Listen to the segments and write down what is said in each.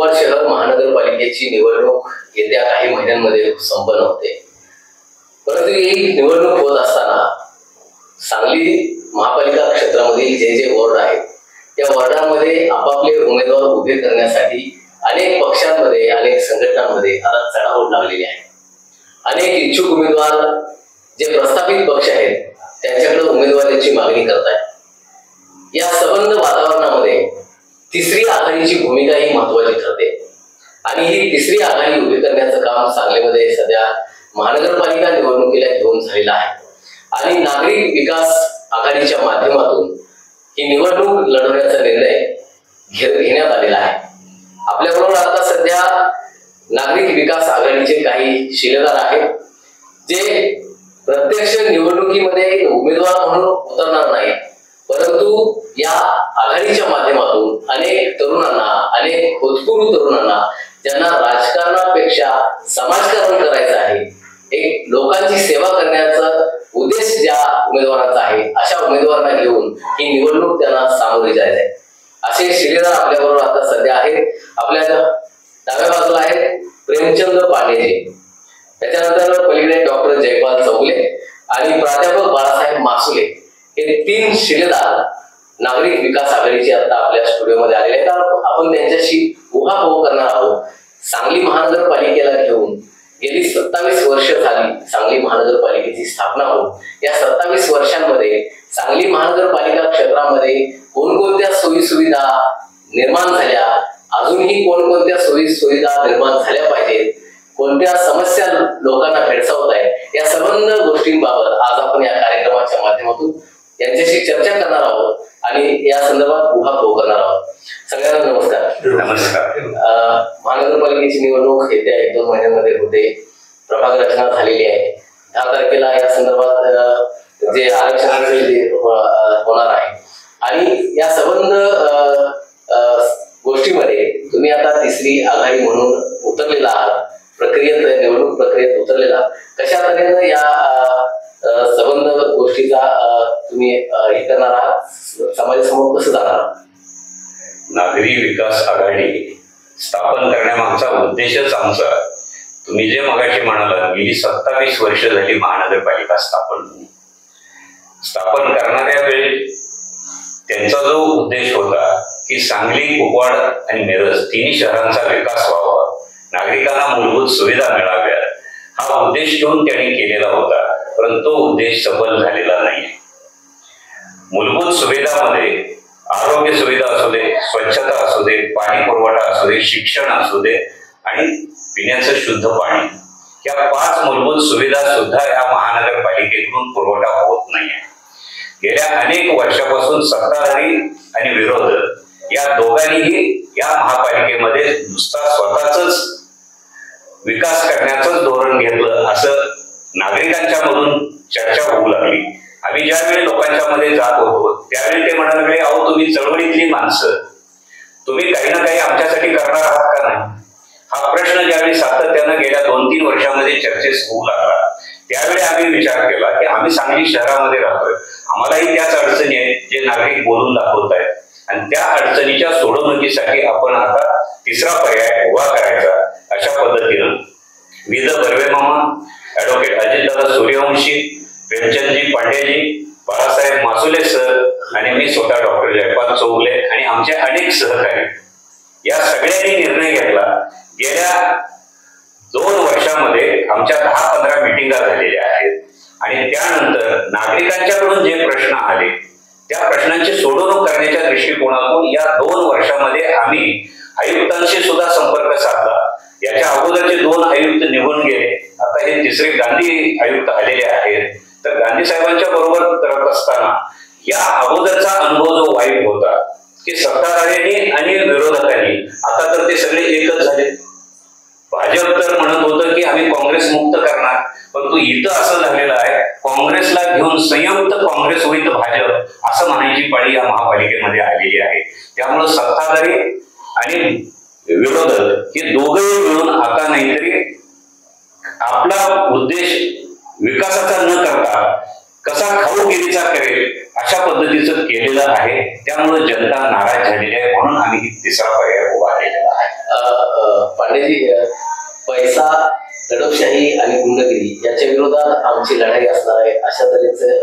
कुपवाड शहर महानगरपालिकेची निवडणूक येत्या काही महिन्यांमध्ये संपन्न होते. परंतु ही निवडणूक होत असताना सांगली महापालिका क्षेत्रामधील जे वॉर्ड आहेत त्या वॉर्डांमध्ये आपापले उमेदवार उभे करण्यासाठी अनेक पक्षांमध्ये अनेक संघटनांमध्ये आता चढाओढ लागलेली आहे. अनेक इच्छुक उमेदवार जे प्रस्थापित पक्ष आहेत त्यांच्याकडे उमेदवारीची मागणी करतात. या सबंध वातावरणामध्ये तिसरी आघाडीची भूमिका ही महत्वाची ठरते आणि ही तिसरी आघाडी उभी करण्याचं काम सांगलीमध्ये सध्या महानगरपालिका निवडणुकीला घेऊन झालेलं आहे आणि नागरिक विकास आघाडीच्या माध्यमातून ही निवडणूक लढवण्याचा निर्णय घेण्यात आलेला आहे. आपल्याबरोबर आता सध्या नागरिक विकास आघाडीचे काही शिलेदार आहेत जे प्रत्यक्ष निवडणुकीमध्ये उमेदवार म्हणून उतरणार नाही, परंतु या आघाडीच्या माध्यमातून अनेक तरुणांना अनेक होतकरू तरुणांना ज्यांना राजकारणापेक्षा समाजकारण करायचं आहे, एक लोकांची सेवा करण्याचा उद्देश ज्या उमेदवारांचा आहे अशा उमेदवारांना घेऊन ही निवडणूक त्यांना सामोरी जायचं आहे. असे शिलेदार आपल्याबरोबर आता सध्या आहेत. आपल्या डाव्या बाजूला आहेत प्रेमचंद पांडेजी, त्याच्यानंतर पलीकडे डॉक्टर जयपाल चौगुले आणि प्राध्यापक बाळासाहेब मासुले हे तीन शिलेदार नागरिक विकास आघाडीचे आता आपल्या स्टुडिओमध्ये आलेले आहेत. आपण त्यांच्याशी उहापोह करणार आहोत. सांगली महानगरपालिकेला घेऊन गेली 27 वर्ष झाली सांगली महानगरपालिकेची स्थापना होऊन या 27 वर्षांमध्ये सांगली महानगरपालिका क्षेत्रामध्ये कोणकोणत्या सोयी सुविधा निर्माण झाल्या, अजूनही कोणकोणत्या सोयी सुविधा निर्माण झाल्या पाहिजेत, कोणत्या समस्या लोकांना भेडसावत आहेत, या संबंध गोष्टींबाबत आज आपण या कार्यक्रमाच्या माध्यमातून यांच्याशी चर्चा करणार आहोत आणि या संदर्भात उहापोह करणार आहोत. सगळ्यांना नमस्कार. नमस्कार. महानगरपालिकेची निवडणूक येत्या 1-2 महिन्यांमध्ये होते. प्रभाग रचना झालेली आहे. 10 तारखेला या संदर्भात जे आरक्षणाचे होणार आहे आणि या संबंध गोष्टीमध्ये तुम्ही आता तिसरी आघाडी म्हणून उतरलेला आहात, प्रक्रियेत निवडणूक प्रक्रियेत उतरलेला. कशा तऱ्हेने या संबंध गोष्टीचा तुम्ही हे करणार आहात, समाजासमोर कसं जाणार आहात? नागरी विकास आघाडी स्थापन करण्यामागचा उद्देशच आमचा, तुम्ही जे मगाशी म्हणाला, गेली 27 वर्ष झाली महानगरपालिका स्थापन करणाऱ्या वेळी त्यांचा जो उद्देश होता की सांगली, कुपवाड आणि मिरज तिन्ही शहरांचा विकास व्हावा, नागरिकांना मूलभूत सुविधा मिळाव्यात, हा उद्देश ठेवून त्यांनी केलेला होता. परंतु तो उद्देश सफल झालेला नाही. मूलभूत सुविधामध्ये आरोग्य सुविधा असू दे, स्वच्छता असू दे, पाणी पुरवठा असू दे, शिक्षण असू दे आणि पिण्याचं शुद्ध पाणी, या 5 मूलभूत सुविधा सुद्धा या महानगरपालिकेतून पुरवठा होत नाहीये. गेल्या अनेक वर्षापासून सत्ताधारी आणि विरोधक या दोघांनीही या महापालिकेमध्ये नुसता स्वतःच विकास करण्याचंच धोरण घेतलं असं नागरिकांच्या मधून चर्चा होऊ लागली. आम्ही ज्यावेळी लोकांच्या मध्ये जात होतो त्यावेळी ते म्हणायला लागले, अहो तुम्ही चळवळीतली माणसं, तुम्ही काही ना काही आमच्यासाठी करणार आहात का नाही? हा प्रश्न ज्यावेळी सातत्यानं गेल्या 2-3 वर्षामध्ये चर्चेस होऊ लागला त्यावेळी आम्ही विचार केला की आम्ही सांगली शहरामध्ये राहतोय, आम्हालाही त्याच अडचणी आहेत जे नागरिक बोलून दाखवत आहेत आणि त्या अडचणीच्या सोडवणुकीसाठी आपण आता तिसरा पर्याय उभा करायचा. अशा पद्धतीनं विद बर्वे मामा, ऍडव्होकेट अजितदादा सूर्यवंशी, प्रेमचंदजी पांडेजी, बाळासाहेब मासुले सर आणि मी स्वतः डॉक्टर जयपाल चौगुले आणि आमचे अनेक सहकारी या सगळ्यांनी निर्णय घेतला. गेल्या 2 वर्षामध्ये आमच्या 10-15 मिटिंगा झालेल्या आहेत आणि त्यानंतर नागरिकांच्याकडून जे प्रश्न आले त्या प्रश्नांची सोडवणूक करण्याच्या दृष्टिकोनातून या 2 वर्षामध्ये आम्ही आयुक्तांशी सुद्धा संपर्क साधला. याच्या अगोदरचे 2 आयुक्त निघून गेले, आता हे तिसरे गांधी आयुक्त आलेले आहेत. तर गांधी साहेबांच्या बरोबर करत असताना या अगोदरचा अनुभव जो वाईट होता की सत्ताधाऱ्यांनी आणि विरोधकांनी, आता तर ते सगळे एकच झाले. भाजप तर म्हणत होतं की आम्ही काँग्रेस मुक्त करणार, परंतु इथं असं झालेलं आहे काँग्रेसला घेऊन संयुक्त काँग्रेस विथ भाजप असं म्हणायची पाळी या महापालिकेमध्ये आलेली आहे. त्यामुळे सत्ताधारी आणि विरोधक हे दोघंही मिळून आता नाहीतरी आपला उद्देश विकासाचा न करता कसा खाऊगिरीचा करेल अशा पद्धतीचं केलेलं आहे. त्यामुळे जनता नाराज झालेली आहे, म्हणून आम्ही तिसरा पर्याय उभा केलेला आहे. पांडेजी, पैसा, दडपशाही आणि गुंडगिरी याच्या विरोधात आमची लढाई असणार आहे अशा तऱ्हेचे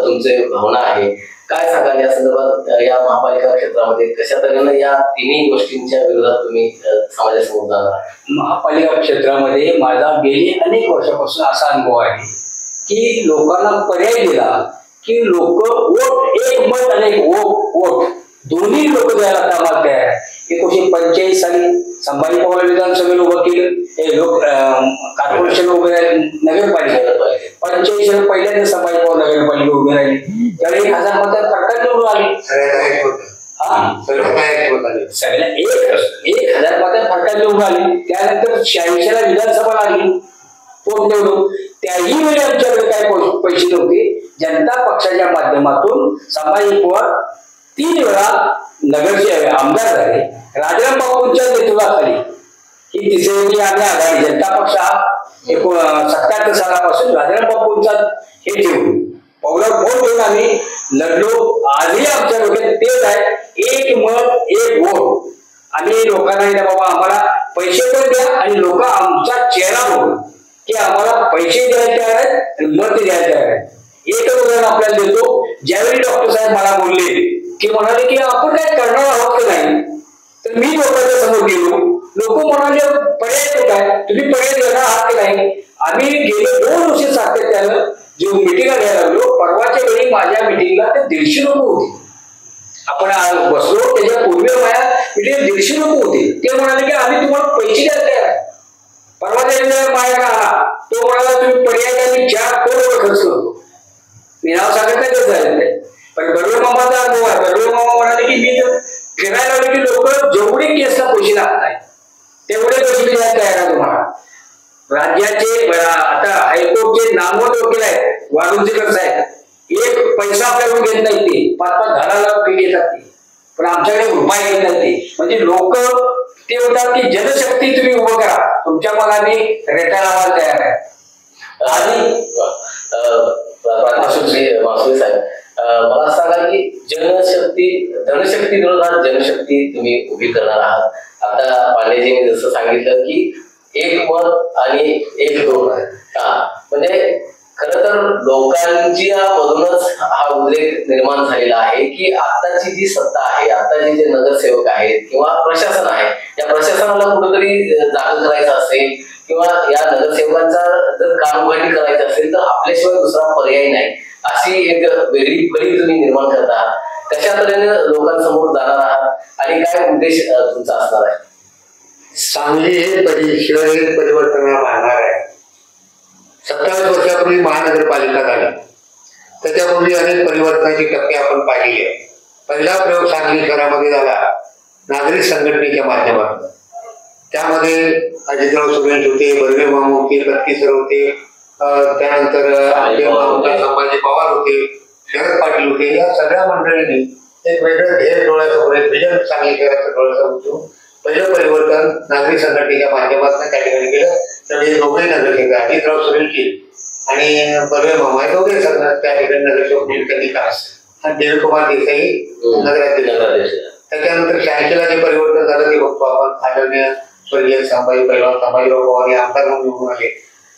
तुमचे भावना आहे. काय सांगाल या संदर्भात? या महापालिका क्षेत्रामध्ये कशा तऱ्हेने या तिन्ही गोष्टींच्या विरोधात तुम्ही समाजासमोर जाणार? महापालिका क्षेत्रामध्ये माझा गेली अनेक वर्षापासून असा अनुभव आहे की लोकांना पर्याय दिला की लोक वोट, एक मत आणि एक वोट दोन्ही लोक द्यायला कामात तयार आहे. 1945 साली संभाजी पवार विधानसभेला उभं केलं, कॉर्पोरेशन उभे राहिले, नगरपालिका 45 पहिल्यांदा संभाजी पवार नगरपालिका उभे राहिली, त्यावेळी 1000 मतात फटका निवडून आली. सगळ्या 1000 मतात फटका निवडून आली. त्यानंतर 86 ला विधानसभा लागली पोट निवडून. त्याही वेळी आमच्याकडे काय पैसे नव्हते. जनता पक्षाच्या माध्यमातून संभाजी पवार 3 वेळा नगरचे आमदार झाले. राजाराम बापूंच्या नेतृत्वाखाली ही तिसरी आम्ही आघाडी जनता पक्ष हा 77 सालापासून राजाराम बापूंचा हे ठेवून पवनार वोट देऊन आम्ही लढलो. आजही आमच्या डोक्यात तेच आहे, एक मत एक वोट. आम्ही लोकांना बाबा आम्हाला पैसे पण द्या आणि लोक आमचा चेहरा बघून की आम्हाला पैसे द्यायचे आहेत आणि मत द्यायचे आहे. एकच उदाहरण आपल्याला देतो. ज्यावेळी डॉक्टर साहेब मला बोलले की म्हणाले की आपण काय करणार आहोत की नाही, तर मी लोकांच्या समोर गेलो. लोक म्हणाले पर्याय काय, तुम्ही पर्याय देणार आहात की नाही. आम्ही गेले 2 वर्ष सातत्यानं जे मिटिंग घ्यायला लागलो. परवाच्या वेळी माझ्या मिटिंगला ते 150 लोक होते. आपण बसलो त्याच्या पूर्वी माझ्या मिटिंग 150 लोक होते. ते म्हणाले की आम्ही तुम्हाला पैसे द्यायला तयार आहे. परवाच्या वेळी माझ्याकडे आला, तो म्हणाला तुम्ही पर्याय द्या, मी 4 करोड खर्च करतो. मी नाव सांगत नाही कसं झालं. पण बरोबर मामाचा अनुभव आहे. बरोबर मामा म्हणाले की मी तर फिरायला लागले की लोक जेवढे केसला पैसे लागतात तेवढे पैसे द्यायला तयार आहे तुम्हाला. राज्याचे आता हायकोर्टचे नामवंत वकील आहेत वाळुंजेकर साहेब, 1 पैसा आपल्याकडून घेत नाही. ते 5-10 लाख फी घेतात ते, पण आमच्याकडे रुपये घेत नाही ते. म्हणजे लोक ते म्हणतात की जनशक्ती तुम्ही उभं करा, तुमच्या मनाने रेटा लावायला तयार आहे. आणि मासुळे साहेब, मला सांगा की धनशक्ती विरोधात जनशक्ती तुम्ही उभी करणार आहात. आता पांडेजींनी जसं सांगितलं की एक मत आणि एक दोन आहे. म्हणजे खर तर लोकांच्या मधूनच हा उद्रेक निर्माण झालेला आहे की आताची जी सत्ता आहे, आताचे जे नगरसेवक आहेत किंवा प्रशासन आहे, या प्रशासनाला कुठेतरी जागा करायचं असेल किंवा या नगरसेवकांचा जर कामगाडी करायचं असेल तर आपल्याशिवाय दुसरा पर्याय नाही, अशी एक वेगळी फळी तुम्ही निर्माण करता. कशा तऱ्हेने लोकांसमोर जाणार आहात आणि काय उद्देश तुमचा असणार आहे? सांगली हे शहर हे परिवर्तनाला पाहणार आहे. 27 वर्षापूर्वी महानगरपालिका झाली, त्याच्यापूर्वी अनेक परिवर्तनाची टप्पे आपण पाहिली आहे. पहिला प्रयोग सांगली शहरामध्ये झाला नागरिक संघटनेच्या माध्यमातून. त्यामध्ये अजितराव सुरेश होते, बर्वे मामा होते, कत्ती सर होते, त्यानंतर संभाजी पवार होते, शरद पाटील होते. या सगळ्या मंडळींनी एक वेगळं ध्येय डोळ्यासमोर, एक विजन सांगली शहराचं डोळ्यासमोर उचलून पहिलं परिवर्तन नागरिक संघटनेच्या माध्यमातून त्या ठिकाणी केलं. त्यावेळी दोघे नगरसेवक अजितराव सुरेशजी आणि बर्वे मामा हे दोघे त्या ठिकाणी नगरसेवक त्यांनी कास आणि देवकुमार देसाई नगराध्यक्ष. त्याच्यानंतर 86ला जे परिवर्तन झालं ते बघतो आपण. आदरणीय स्वर्गीय संभाजी पहिलवान संभाजीराव पवार हे आमदार म्हणून निवडून आले.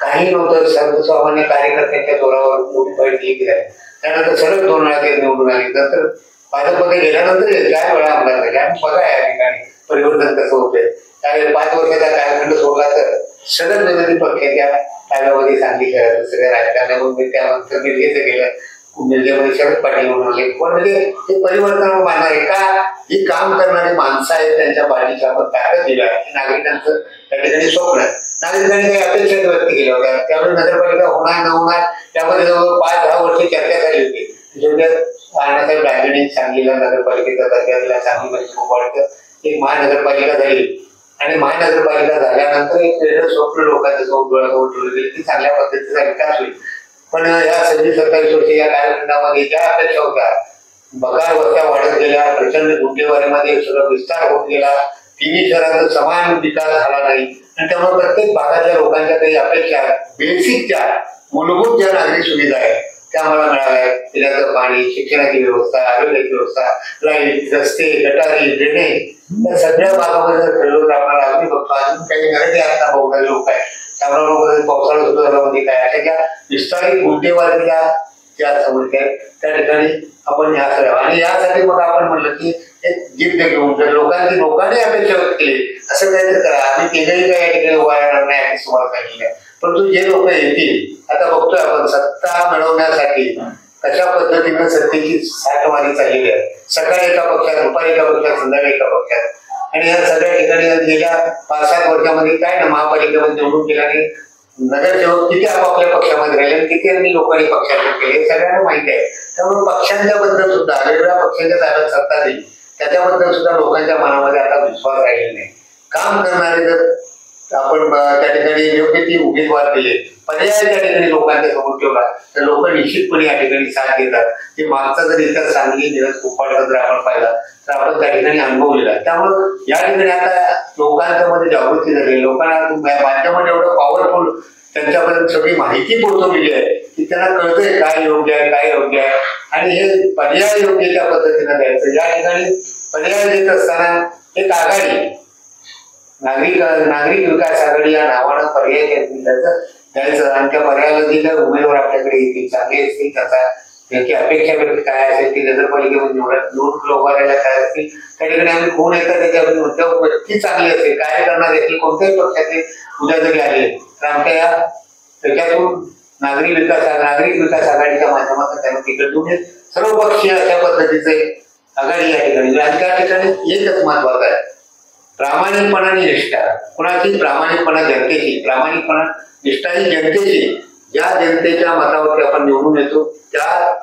काही नव्हतं, सर्वसामान्य कार्यकर्त्यांच्या जोरावर मोठी फाईट दिली आहे. त्यानंतर सलग 2 वेळा ते निवडून आले. नंतर भाजपमध्ये गेल्यानंतर 4 वेळा आमदार झाले. आणि बघा या ठिकाणी परिवर्तन कसं होतंय. त्यावेळी 5 वर्षाचा कालखंड सोडला तर सलग विरोधी पक्षाच्या काव्यामध्ये सांगली शहराचं सगळ्या राजकारणामध्ये त्यानंतर निर्गेचं गेलं. निर्गेमध्ये शरद पाटील म्हणून आले. पण म्हणजे हे परिवर्तन मानणारे का ही काम करणारी माणसं आहेत, त्यांच्या पाठीची आपण ताकद दिली आहे. नागरिकांचं त्या ठिकाणी स्वप्न आहे. नागरिकांनी काही अपेक्षा व्यक्त केल्या होत्या. त्यावेळी नगरपालिका होणार न होणार त्यामध्ये जवळ 5-10 वर्ष चर्चा झाली होती. अण्णासाहेब राजेंनी सांगलीला नगरपालिकेचा दर्जा दिला. सांगलीमध्ये खूप वाटतं एक महानगरपालिका झाली आणि महानगरपालिका झाल्यानंतर एक वेगळं स्वप्न लोकांच्या समोर डोळ्यासमोर ठेवलं गेलं की चांगल्या पद्धतीचा विकास होईल. पण या 26-27 वर्ष या कालखंडामध्ये ज्या अपेक्षा होत्या, बकार वस्त्या वाढत गेल्या, प्रचंड गुंठेवारीमध्ये सगळं विस्तार होत गेला, तिन्ही शहराचा समान विकास झाला नाही. आणि त्यामुळे प्रत्येक भागाच्या लोकांच्या काही अपेक्षा, बेसिक ज्या मूलभूत ज्या नागरिक सुविधा आहेत त्या आम्हाला मिळाल्या. पिण्याचं पाणी, शिक्षणाची व्यवस्था, आरोग्याची व्यवस्था, लाईट, रस्ते, गटारी, ड्रेनेज या सगळ्या भागामध्ये जर खेळलो तर आपल्याला अगदी बघतो. अजून काही गरज आता बघणारे लोक आहे त्यामुळे पावसाळा सुद्धा झाल्यामध्ये काय अशा ज्या विस्तारित मुद्देवारीच्या ज्या समस्या आहेत त्या ठिकाणी आपण ह्या सगळ्या आणि यासाठी मग आपण म्हणलं की एक जिद्द घेऊन जर लोकांनी अपेक्षा व्यक्त केली असं काहीतरी करा. आम्ही तिघही काही या ठिकाणी उभा राहणार नाही अशी तुम्हाला सांगितलं. परंतु जे लोक येतील आता बघतोय आपण सत्ता मिळवण्यासाठी कशा पद्धतीनं सत्तेची साठमारी चाललेली आहे. सकाळी एका पक्षात, दुपारी एका पक्षात, संध्याकाळी एका पक्षात आणि या सगळ्या ठिकाणी गेल्या 5-7 वर्षामध्ये काय ना महापालिकेमध्ये निवडून गेल्याने नगरसेवक किती आपापल्या पक्षामध्ये राहिले, किती लोकांनी पक्षात केले हे सगळ्यांना माहिती आहे. त्यामुळे पक्षांच्या बद्दल सुद्धा वेगवेगळ्या पक्षांच्या ताब्यात सत्ता दिली त्याच्याबद्दल सुद्धा लोकांच्या मनामध्ये आता विश्वास राहिलेला नाही. काम करणारे जर आपण त्या ठिकाणी योग्य ती उमेदवार दिले, पर्याय त्या ठिकाणी लोकांच्या समोर ठेवला तर लोक निश्चितपणे या ठिकाणी साथ देतात. की मागचा जर इतर सांगली निरज कुप्पाडचा जर आपण पाहिला तर आपण त्या ठिकाणी अनुभवलेला. त्यामुळं या ठिकाणी आता लोकांच्या मध्ये जागृती झाली. लोकांना माध्यमात एवढं पॉवरफुल त्यांच्यापर्यंत सगळी माहिती पोहोचवलेली आहे की त्यांना कळतंय काय योग्य आहे काय योग्य आहे आणि हे पर्याय योग्य त्या पद्धतीनं द्यायचं. या ठिकाणी पर्याय देत असताना एक आघाडी नागरिक विकास आघाडी या नावानं पर्याय द्यायचं आणि त्या पर्यायाला दिलं उमेदवार आपल्याकडे येतील चांगले असतील त्याची अपेक्षा व्यक्त काय असेल ती नगरपालिकेमध्ये निवडणूक उभारायला काय असतील त्या ठिकाणी आम्ही कोण येतात त्याच्या व्यक्ती चांगली असेल काय करणार असेल कोणत्याही पक्षाचे उद्या जरी आले तर आमच्या त्याच्यातून नागरिक विकास आघाडीच्या माध्यमातून त्यांना तिकीट देऊन सर्वपक्षीय अशा पद्धतीचे आघाडी या ठिकाणी आणि त्या ठिकाणी एकच महत्वाचं आहे प्रामाणिकपणा आणि निष्ठा. कुणाची प्रामाणिकपणा जनतेची, प्रामाणिकपणा निष्ठा ही जनतेची. ज्या जनतेच्या मतावरती आपण निवडून येतो त्या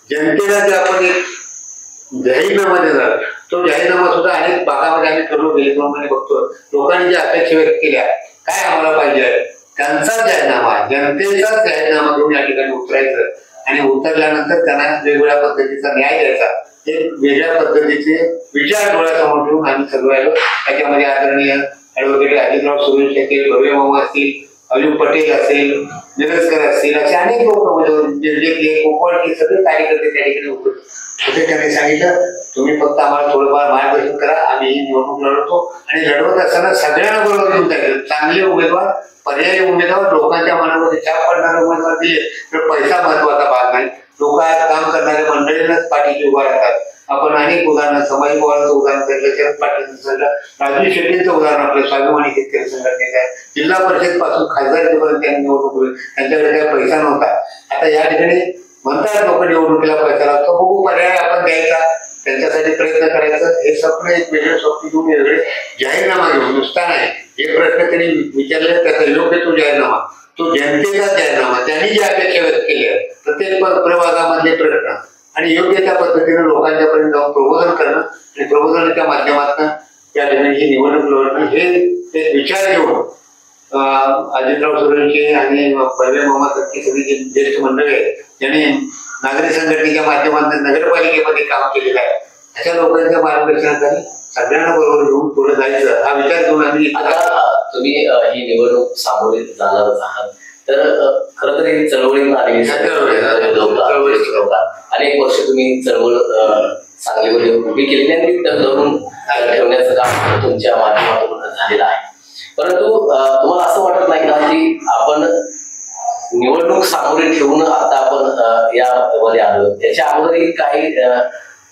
जनतेला जे आपण एक जाहीरनामा देणार तो जाहीरनामा सुद्धा अनेक भागामध्ये आम्ही ठरवून गेले बघतो. लोकांनी ज्या अपेक्षा व्यक्त केल्या काय आम्हाला पाहिजे त्यांचाच जाहीरनामा जनतेचाच जाहीरनामा घेऊन या ठिकाणी उतरायचं आणि उतरल्यानंतर त्यांना वेगवेगळ्या पद्धतीचा न्याय द्यायचा. एक वेगळ्या पद्धतीचे विचार डोळ्यासमोर ठेवून आम्ही सगळं त्याच्यामध्ये आदरणीय ॲडव्होकेट अजितराव सुरेश भव्य मामा असतील, अयुब पटेल असेल, निरजकर असतील असे अनेक लोक निर्जेतले कोकणचे सगळे कार्यकर्ते त्या ठिकाणी होते. त्यांनी सांगितलं तुम्ही फक्त आम्हाला थोडंफार मार्गदर्शन करा आम्ही ही निवडणूक लढवतो आणि लढवत असताना सगळ्यांना बरोबर घेऊन जायचं. चांगले उमेदवार पर्यायी उमेदवार लोकांच्या मनामध्ये छाप पडणारे उमेदवार दिले तर पैसा महत्वाचा भाग नाही. लोक काम करणाऱ्या मंडळींनाच पाठीशी उभा राहतात. आपण अनेक उदाहरणं समाज पवारांचं उदाहरण सांगितलं, शरद पाटीलचं सांगितलं, राजू शेट्टींचं उदाहरण आपल्या स्वाभिमानी शेतकरी संघटनेचं आहे. जिल्हा परिषद पासून खासदारकीपर्यंत त्यांनी निवडणूक त्यांच्याकडे काही पैसा नव्हता. आता या ठिकाणी म्हणतात लोक निवडणुकीला पैसा लागतो बघू पर्याय आपण द्यायचा त्यांच्यासाठी प्रयत्न करायचं. हे स्वप्न एक वेगळे स्वप्न घेऊन वेगळे जाहीरनामा घेऊन नुसता नाही. जे प्रश्न त्यांनी विचारले त्याचा योग्य तो जाहीरनामा तो जनतेचा जाहीरनामा त्यांनी जी अपेक्षा व्यक्त केली आहे प्रत्येक प्रभागामधले प्रश्न आणि योग्य त्या पद्धतीने लोकांच्या पर्यंत जाऊन प्रबोधन करणं आणि प्रबोधनाच्या माध्यमातून या ठिकाणी ही निवडणूक लढवणं हे एक विचार घेऊन अजितराव सुरेंचे आणि भव्य मामासारखी सगळी जी ज्येष्ठ मंडळी आहेत ज्यांनी नागरी संघटनेच्या माध्यमातून नगरपालिकेमध्ये काम केलेलं आहे अशा लोकांच्या मार्गदर्शनाखाली सगळ्यांना बरोबर घेऊन पुढे जायचं हा विचार घेऊन आम्ही आता तुम्ही ही निवडणूक सामोरे जाणारच आहात तर खरं तर ही चळवळीनं आलेली अनेक वर्ष तुम्ही चळवळ सांगलीमध्ये उभी केलेली आणि धरून ठेवण्याचं काम तुमच्या माध्यमातून झालेलं आहे. परंतु तुम्हाला असं वाटत नाही का की आपण निवडणूक सामोरे ठेवून आता आपण यामध्ये आलो त्याच्या अगोदरही काही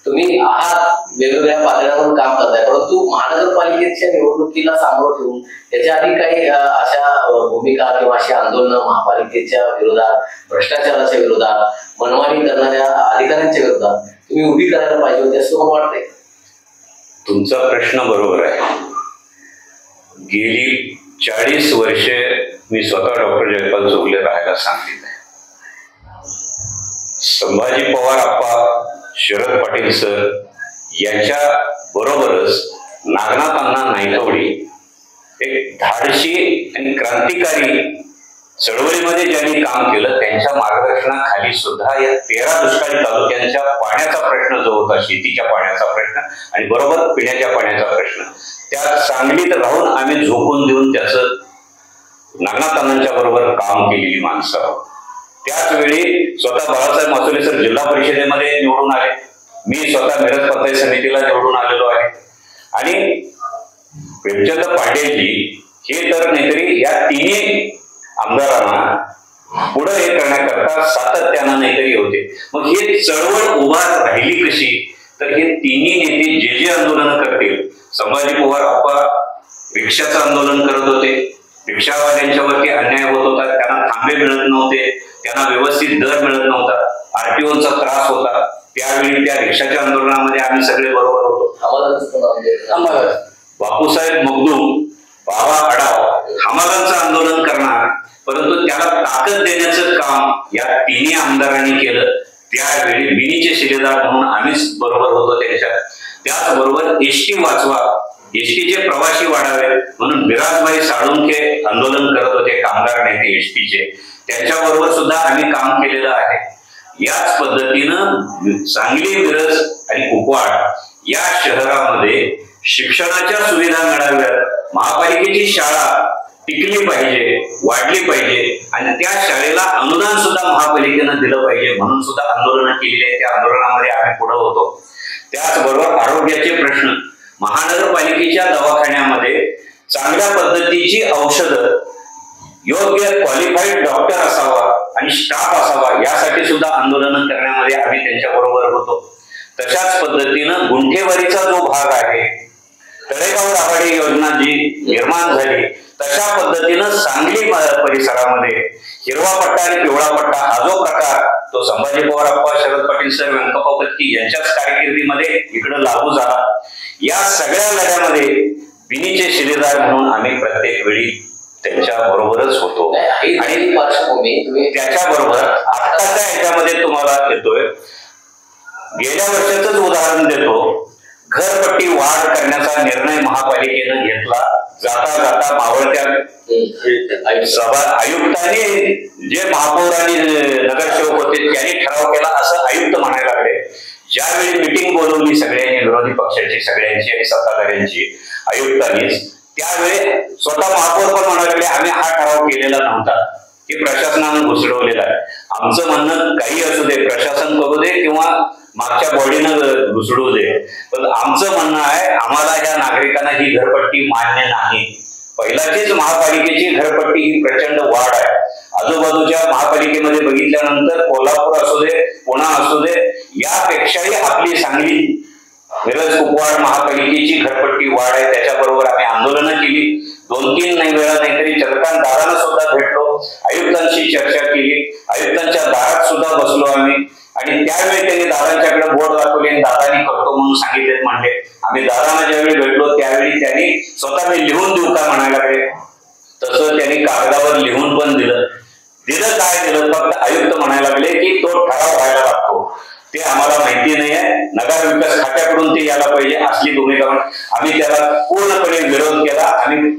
तुम्ही आहात वेगवेगळ्या पातळ्यांवर काम करताय परंतु महानगरपालिकेच्या निवडणुकीला सामोरं ठेवून त्याच्या आधी काही अशा भूमिका किंवा अशी आंदोलनं महापालिकेच्या विरोधात भ्रष्टाचाराच्या विरोधात मनमानी करणाऱ्या अधिकाऱ्यांच्या विरोधात तुम्ही उभी करायला पाहिजे होती असं मला वाटतंय. तुमचा प्रश्न बरोबर आहे. गेली 40 वर्षे मी स्वतः डॉक्टर जयपाल जोगले राहायला सांगितलं. संभाजी पवार आप्पा शरद पाटील सर यांच्या बरोबरच नागनाथ अण्णा नाईकवडी एक धाडशी आणि क्रांतिकारी चळवळीमध्ये ज्यांनी काम केलं त्यांच्या मार्गदर्शनाखाली सुद्धा या 13 दुष्काळी तालुक्यांच्या पाण्याचा प्रश्न जो होता शेतीच्या पाण्याचा प्रश्न आणि बरोबर पिण्याच्या पाण्याचा प्रश्न त्या सांगलीत राहून आम्ही झोकून देऊन त्याचं नागनाथ अण्णांच्या बरोबर काम केलेली माणसं आहोत. त्याच वेळी स्वतः बाळासाहेब मासुले सर जिल्हा परिषदेमध्ये निवडून आले, मी स्वतः मिरज पंचायत समितीला निवडून आलेलो आहे. आणि प्रेमचंद पांडेजी हे तर नाहीतरी या तिन्ही आमदारांना पुढे हे करण्याकरता सातत्यानं नाहीतरी होते. मग हे चळवळ उभा राहिली कशी, तर हे तिन्ही नेते जे जे आंदोलन करतील, संभाजी पवार आप्पा रिक्षाचं आंदोलन करत होते, रिक्षावाल्यांच्यावरती अन्याय होत होता, त्यांना थांबे मिळत नव्हते, त्यांना व्यवस्थित दर मिळत नव्हता, आरटीओचा त्रास होता. त्यावेळी त्या रिक्षाच्या आंदोलनामध्ये आम्ही सगळे बरोबर होतो. बापूसाहेब मगदूम, बाबा आढाव हमालांचं आंदोलन करणार, परंतु त्याला ताकद देण्याचं काम या तिन्ही आमदारांनी केलं. त्यावेळी बिनीचे शिलेदार म्हणून आम्हीच बरोबर होतो त्यांच्या. त्याचबरोबर एसटी वाचवा, एसटीचे प्रवासी वाढावे म्हणून बिराजभाई साळुंखे आंदोलन करत होते, कामगार नेते एसटीचे, त्यांच्याबरोबर सुद्धा आम्ही काम केलेलं आहे. याच पद्धतीनं सांगली, मिरज आणि कुपवाड या शहरामध्ये शिक्षणाच्या सुविधा मिळाव्यात, महापालिकेची शाळा टिकली पाहिजे, वाढली पाहिजे आणि त्या शाळेला अनुदान सुद्धा महापालिकेनं दिलं पाहिजे म्हणून सुद्धा आंदोलनं केलेली आहे. त्या आंदोलनामध्ये आम्ही पुढे होतो. त्याचबरोबर आरोग्याचे प्रश्न, महानगरपालिकेच्या दवाखान्यामध्ये चांगल्या पद्धतीची औषधं, योग्य क्वालिफाईड डॉक्टर असावा आणि स्टाफ असावा, यासाठी सुद्धा आंदोलनं करण्यामध्ये आम्ही त्यांच्या बरोबर होतो. तशाच पद्धतीनं गुंठेवारीचा जो भाग आहे, तळेगाव दाभाडे योजना जी निर्माण झाली, तशा पद्धतीनं सांगली परिसरामध्ये हिरवा पट्टा आणि पिवळा पट्टा हा जो प्रकार, तो संभाजी पवार आप्पा, शरद पाटील सर, व्यंकप्पा पत्की यांच्याच कारकिर्दीमध्ये इकडे लागू झाला. या सगळ्या लढ्यामध्ये बिनीचे शिलेदार म्हणून आम्ही प्रत्येक वेळी त्यांच्या बरोबरच होतो. आणि त्याच्याबरोबर आत्ताच्या ह्याच्यामध्ये तुम्हाला येतोय, गेल्या वर्षाचंच उदाहरण देतो, घरपट्टी वाढ करण्याचा निर्णय महापालिकेनं घेतला. जाता जाता मावळत्या आयुक्तांनी, जे महापौर आणि नगरसेवक होते त्यांनी ठराव केला असं आयुक्त म्हणायला लागले. ज्यावेळी मिटिंग बोलवली सगळ्यांनी, विरोधी पक्षाची सगळ्यांची आणि सत्ताधाऱ्यांची, आयुक्तांनीच, त्यावेळी स्वतः महापौर पण म्हणायला लागले आम्ही हा ठराव केलेला नव्हता, की प्रशासनानं घुसडवलेला आहे. आमचं म्हणणं काही असू दे, प्रशासन करू दे किंवा मागच्या बॉडीनं घुसडू दे, पण आमचं म्हणणं आहे आम्हाला या नागरिकांना ही घरपट्टी मान्य नाही. पहिल्याचीच महापालिकेची घरपट्टी ही प्रचंड वाढ आहे. आजूबाजूच्या महापालिकेमध्ये बघितल्यानंतर कोल्हापूर असू दे, पुणे असू दे, यापेक्षाही आपली सांगली, मिरज, कुपवाड महापालिकेची घरपट्टी वाढ आहे. त्याच्याबरोबर आम्ही आंदोलनं केली. 2-3 वेळा नाहीतरी चंद्रकांत दादांना सुद्धा भेटलो, आयुक्तांशी चर्चा केली, आयुक्तांच्या दारात सुद्धा बसलो आम्ही. आणि त्यावेळी त्यांनी दादांच्याकडे बोर्ड दाखवले आणि दादांनी करतो म्हणून सांगितले म्हणले. आम्ही दादांना ज्यावेळी भेटलो त्यावेळी त्यांनी स्वतः मी लिहून देऊ का म्हणायला लागले. तसं त्यांनी कागदावर लिहून पण दिलं. काय दिलं, फक्त आयुक्त म्हणायला लागले की तो ठराव व्हायला लागतो, ते आम्हाला माहिती नाही आहे, नगर विकास खात्याकडून ते यायला पाहिजे असली भूमिका. आम्ही त्याला पूर्णपणे विरोध केला. आम्ही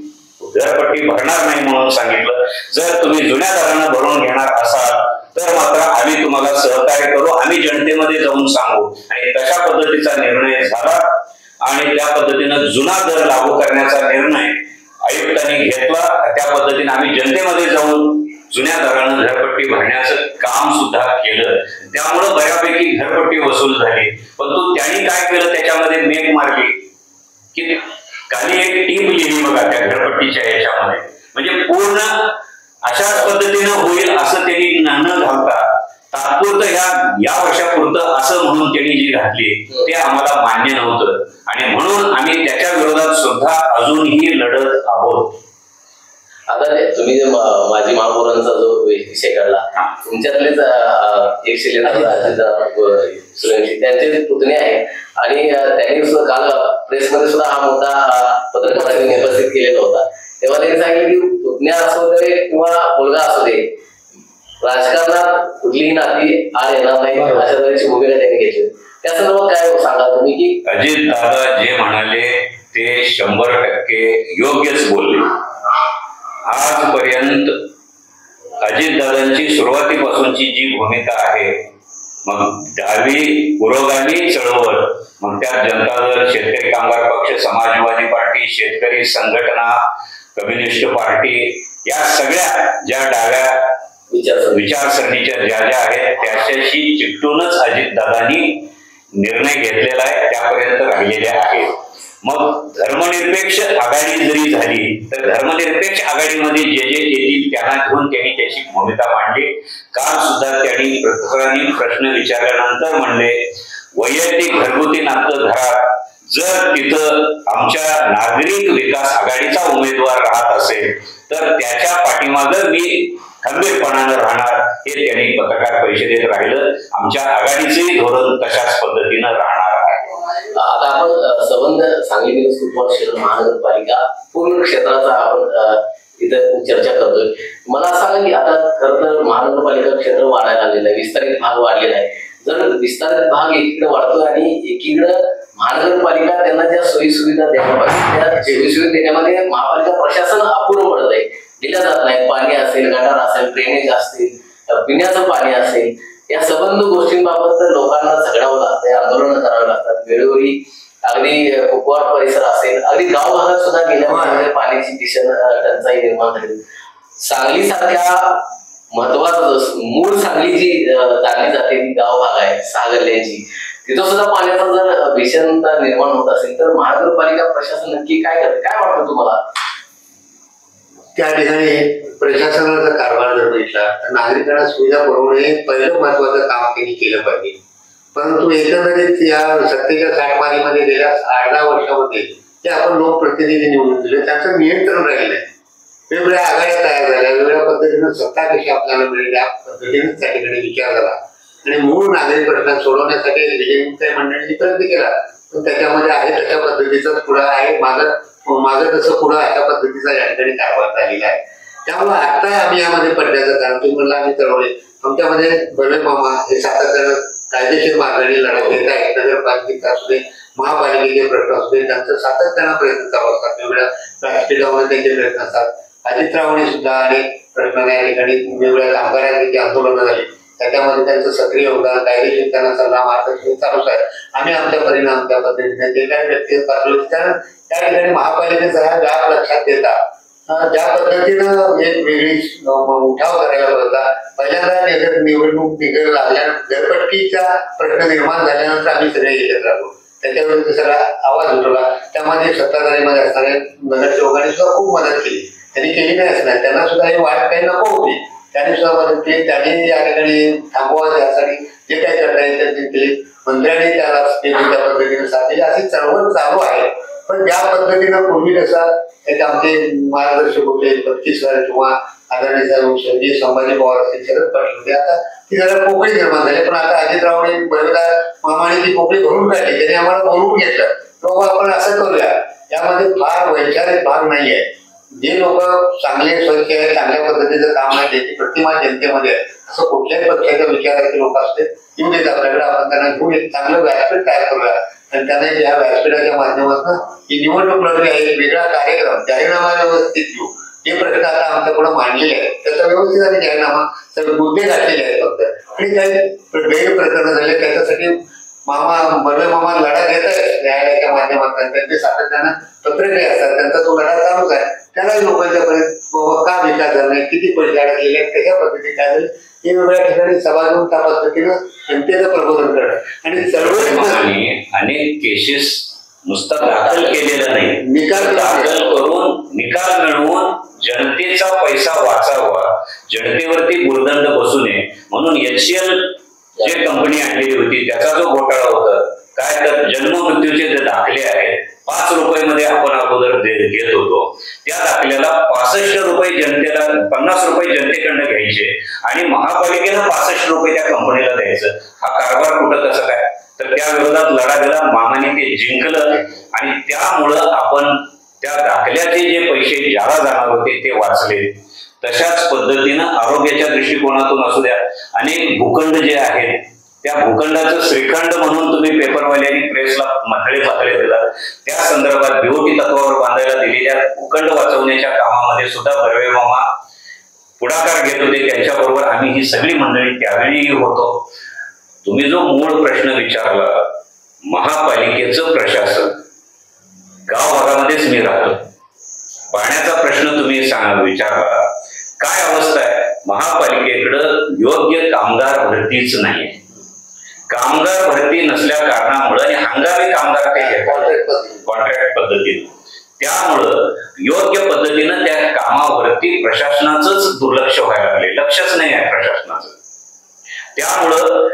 घरपट्टी भरणार नाही म्हणून सांगितलं. जर तुम्ही जुन्या दरानं भरून घेणार असाल तर मात्र आम्ही तुम्हाला सहकार्य करू, आम्ही जनतेमध्ये जाऊन सांगू. आणि तशा पद्धतीचा निर्णय झाला आणि त्या पद्धतीनं जुना दर लागू करण्याचा निर्णय आयुक्तांनी घेतला. त्या पद्धतीने आम्ही जनतेमध्ये जाऊन जुन्या दरानं घरपट्टी भरण्याचं काम सुद्धा केलं. त्यामुळं बऱ्यापैकी घरपट्टी वसूल झाली. परंतु त्यांनी काय केलं, त्याच्यामध्ये मेक मारली की खाली एक टीप लिहिली बघा त्या घरपट्टीच्या याच्यामध्ये, म्हणजे पूर्ण अशाच पद्धतीनं होईल असं त्यांनी न घालता तात्पुरतं या वर्षापुरतं असं म्हणून त्यांनी जी घातली ते आम्हाला मान्य नव्हतं. आणि म्हणून आम्ही त्याच्या विरोधात सुद्धा अजूनही लढत आहोत. आता तुम्ही जे माजी महापौरांचा जो विषय काढला, तुमच्यातलेच एक शिलेदार त्यांचे पुतणे आहेत आणि त्यांनी सुद्धा काल प्रेसमध्ये सुद्धा हा मुद्दा पत्रकारांनी उपस्थित केलेला होता. तेव्हा त्यांनी सांगितलं की पुतण्या असू दे किंवा मुलगा असू दे, राजकारणात कुठलीही नाती आड येणार नाही अशा तऱ्हेची भूमिका त्यांनी घेतली. त्या संदर्भात काय सांगा तुम्ही की अजित दादा जे म्हणाले ते 100% योग्यच बोलले. आजपर्यंत अजितदादांची सुरुवातीपासूनची जी भूमिका आहे, मग डावी पुरोगामी चळवळ, मग त्यात जनता दल, शेतकरी कामगार पक्ष, समाजवादी पार्टी, शेतकरी संघटना, कम्युनिस्ट पार्टी, या सगळ्या ज्या डाव्या विचारसरणीच्या ज्या ज्या आहेत त्याच्याशी चिकटूनच अजितदादांनी निर्णय घेतलेला आहे, त्यापर्यंत राहिलेल्या आहेत. मग धर्मनिरपेक्ष आघाडी जरी झाली तर धर्मनिरपेक्ष आघाडीमध्ये जे जे येतील त्यांना घेऊन त्यांनी त्याची भूमिका मांडली. काल सुद्धा त्यांनी पत्रकारांनी प्रश्न विचारल्यानंतर म्हणले, वैयक्तिक घरगुती नातं घरात जर तिथं आमच्या नागरिक विकास आघाडीचा उमेदवार राहत असेल तर त्याच्या पाठीमागं मी खंबीरपणानं राहणार, हे त्यांनी पत्रकार परिषदेत राहिलं. आमच्या आघाडीचेही धोरण तशाच पद्धतीनं राहणार आहे. आता आपण संबंध सांगली मिरज कुपवाड शहर महानगरपालिका पूर्ण क्षेत्राचा आपण इथं चर्चा करतोय. मला सांगा की आता खरं तर महानगरपालिका क्षेत्र वाढायला आलेलं आहे, विस्तारित भाग वाढलेला आहे. जर विस्तारित भाग एकीकडे वाढतोय आणि एकीकडे महानगरपालिका त्यांना ज्या सोयी सुविधा द्यायला पाहिजे त्या सोयी सुविधा देण्यामध्ये महापालिका प्रशासन अपुरं पडत आहे, दिल्या जात नाही. पाणी असेल, गटार असेल, ड्रेनेज असतील, पिण्याचं पाणी असेल, या संबंध गोष्टींबाबत लोकांना झगडावं लागतंय, आंदोलन करावं लागतात. वेळोवेळी अगदी कुपवाड परिसर असेल, अगदी गाव भागात सुद्धा गेल्यामुळे पाण्याची भीषण टंचाई निर्माण झाली. सांगली सारख्या महत्वाचं मूळ सांगली जी जाणली जाते ती गाव भाग आहे 6 गल्ल्यांची, तिथं सुद्धा पाण्याचा जर भीषणता निर्माण होत असेल तर महानगरपालिका प्रशासन नक्की काय करते, काय वाटतं तुम्हाला? त्या ठिकाणी प्रशासनाचा कारभार जर बघितला तर नागरिकांना सुविधा पुरवणे हे पहिलं महत्वाचं काम त्यांनी केलं पाहिजे. परंतु एकंदरीत या सत्तेच्या साठमारीमध्ये गेल्या 8-10 वर्षामध्ये जे आपण लोकप्रतिनिधी निवडून दिले त्यांचं नियंत्रण राहिलं आहे. वेगवेगळ्या आघाड्या तयार झाल्या, वेगवेगळ्या पद्धतीनं सत्ता कशी आपल्याला मिळेल या पद्धतीने त्या ठिकाणी विचार झाला आणि मूळ नागरिक प्रश्न सोडवण्यासाठी विजयमुक्ताई मंडळांनी प्रयत्न केला. पण त्याच्यामध्ये आहे तशा पद्धतीचा पुढा आहे, माझं तसं पुढं अशा पद्धतीचा या ठिकाणी कारभार झालेला आहे. त्यामुळे आता आम्ही यामध्ये पडण्याचं कारण तुम्ही म्हणलं आम्ही चळवळे आमच्यामध्ये बर्वे मामा हे सातत्यानं कायदेशीर मार्गाने लढा घेत आहेत. नगरपालिकेचा असू दे, महापालिकेचे प्रश्न असू दे, त्यांचं सातत्यानं प्रयत्न चालू असतात. वेगवेगळ्या व्यासपीठावर त्यांचे प्रयत्न असतात. अजितरावांनी सुद्धा अनेक प्रश्न या ठिकाणी वेगवेगळ्या कामगारांची आंदोलनं झाली, त्याच्यामध्ये त्यांचं सक्रिय योगदान, कायदेशीर त्यांना सल्ला मार्गदर्शन चालूच आहे. आम्ही आमच्या परिणाम त्या पद्धतीने जे काही व्यक्ती पाठवले त्या ठिकाणी महापालिकेचा हा व्याप लक्षात देता ज्या पद्धतीनं एक वेगळी उठाव करायला होता. पहिल्यांदा निवडणूक निघायला लागल्या घरपट्टीचा प्रश्न निर्माण झाल्यानंतर आम्ही सगळे एकत्र आलो, त्याच्याविरुद्ध सगळा आवाज उठवला. त्यामध्ये सत्ताधारीमध्ये असणाऱ्या नगरसेवकांनी सुद्धा खूप मदत केली. त्यांनी केली नाही असणार, त्यांना सुद्धा ही वाट काही नको होती, त्यांनी सुद्धा मदत केली. त्यांनी या ठिकाणी थांबवा त्यासाठी जे काही करता येईल त्यांनी केली. मंत्र्यांनी त्याला त्या पद्धतीने साथ दिली. अशी चळवळ चालू आहे. पण ज्या पद्धतीनं पूर्वी कसा एक आमचे मार्गदर्शक होते 25 किंवा आदरणीय साहेब संभाजी पवार असतील, शरद पाटील होते, आता ती जरा पोकळी निर्माण झाली. पण आता अजितरावांनी बरेचदा मामाने ती पोकळी भरून काढली. त्यांनी आम्हाला बोलवून घेतलं, बाबा आपण असं करूया. यामध्ये फार वैचारिक भाग नाही आहे. जे लोक चांगले स्वच्छ आहे, चांगल्या पद्धतीचं काम आहे, त्याची प्रतिमा जनतेमध्ये आहे, असं कुठल्याही पक्षाच्या विचाराचे लोक असते येऊ देत आपल्याकडे. आपण त्यांना घेऊन एक चांगलं व्यासपीठ तयार करूया आणि त्यांना या व्यासपीठाच्या माध्यमातून ही निवडणूक लढवी आहे, एक वेगळा कार्यक्रम जाहीरनामा व्यवस्थित घेऊ. जे प्रश्न आता आमच्या पुढे मांडलेले आहेत त्याचा व्यवस्थित आणि जाहीरनामा सगळे मुद्दे घातलेले आहेत फक्त. आणि काही गैरप्रकरण झाले त्याच्यासाठी बर्वे मामा लढा घेत आहे न्यायालयाच्या माध्यमातून. त्यांचे सातत्यानं पत्रके असतात, त्यांचा तो लढा चालूच आहे. त्यालाही लोकांच्यापर्यंत का विकास झाला नाही, किती पैसे अडकलेले आहेत, कशा पद्धतीने काय झाले, हे वेगळ्या ठिकाणी सभा घेऊन त्या पद्धतीनं जनतेचं प्रबोधन करणं आणि चळवळी अनेक केसेस नुसतं दाखल केलेलं नाही, निकाल दाखल करून निकाल मिळवून जनतेचा पैसा वाचावा, जनतेवरती भुर्दंड बसू नये म्हणून HCL जे कंपनी आणलेली होती त्याचा जो घोटाळा होता काय, तर जन्म मृत्यूचे जे दाखले आहेत 5 रुपयामध्ये आपण अगोदर घेत होतो, त्या दाखल्याला 65 रुपये जनतेला, 50 रुपये जनतेकडनं घ्यायचे आणि महापालिकेनं 65 रुपये त्या कंपनीला द्यायचं. हा कारभार कुठं कसं काय? तर त्या विरोधात लढा दिला, मामाने ते जिंकलं आणि त्यामुळं आपण त्या दाखल्याचे जे पैसे ज्याला जाणार होते ते वाचले. तशाच पद्धतीनं आरोग्याच्या दृष्टिकोनातून असू द्या, अनेक भूखंड जे आहेत त्या भूखंडाचं श्रीखंड म्हणून तुम्ही पेपरवाल्यांनी प्रेसला मथळे दिला, त्या संदर्भात BOT तत्वावर बांधायला दिलेल्या भूखंड वाचवण्याच्या कामामध्ये सुद्धा बर्वे मामा पुढाकार घेत होते. त्यांच्याबरोबर आम्ही ही सगळी मंडळी त्यावेळी होतो. तुम्ही जो मूळ प्रश्न विचारला, महापालिकेचं प्रशासन, गाव भागामध्येच मी राहतो, पाण्याचा प्रश्न तुम्ही विचारला, काय अवस्था आहे महापालिकेकडं योग्य कामगार भरतीच नाही. कामगार भरती नसल्या कारणामुळे आणि हंगामी कामगार ते कॉन्ट्रॅक्ट पद्धतीने, त्यामुळं योग्य पद्धतीनं त्या कामावरती प्रशासनाचंच दुर्लक्ष व्हायला लागले, लक्षच नाही आहे प्रशासनाचं. त्यामुळं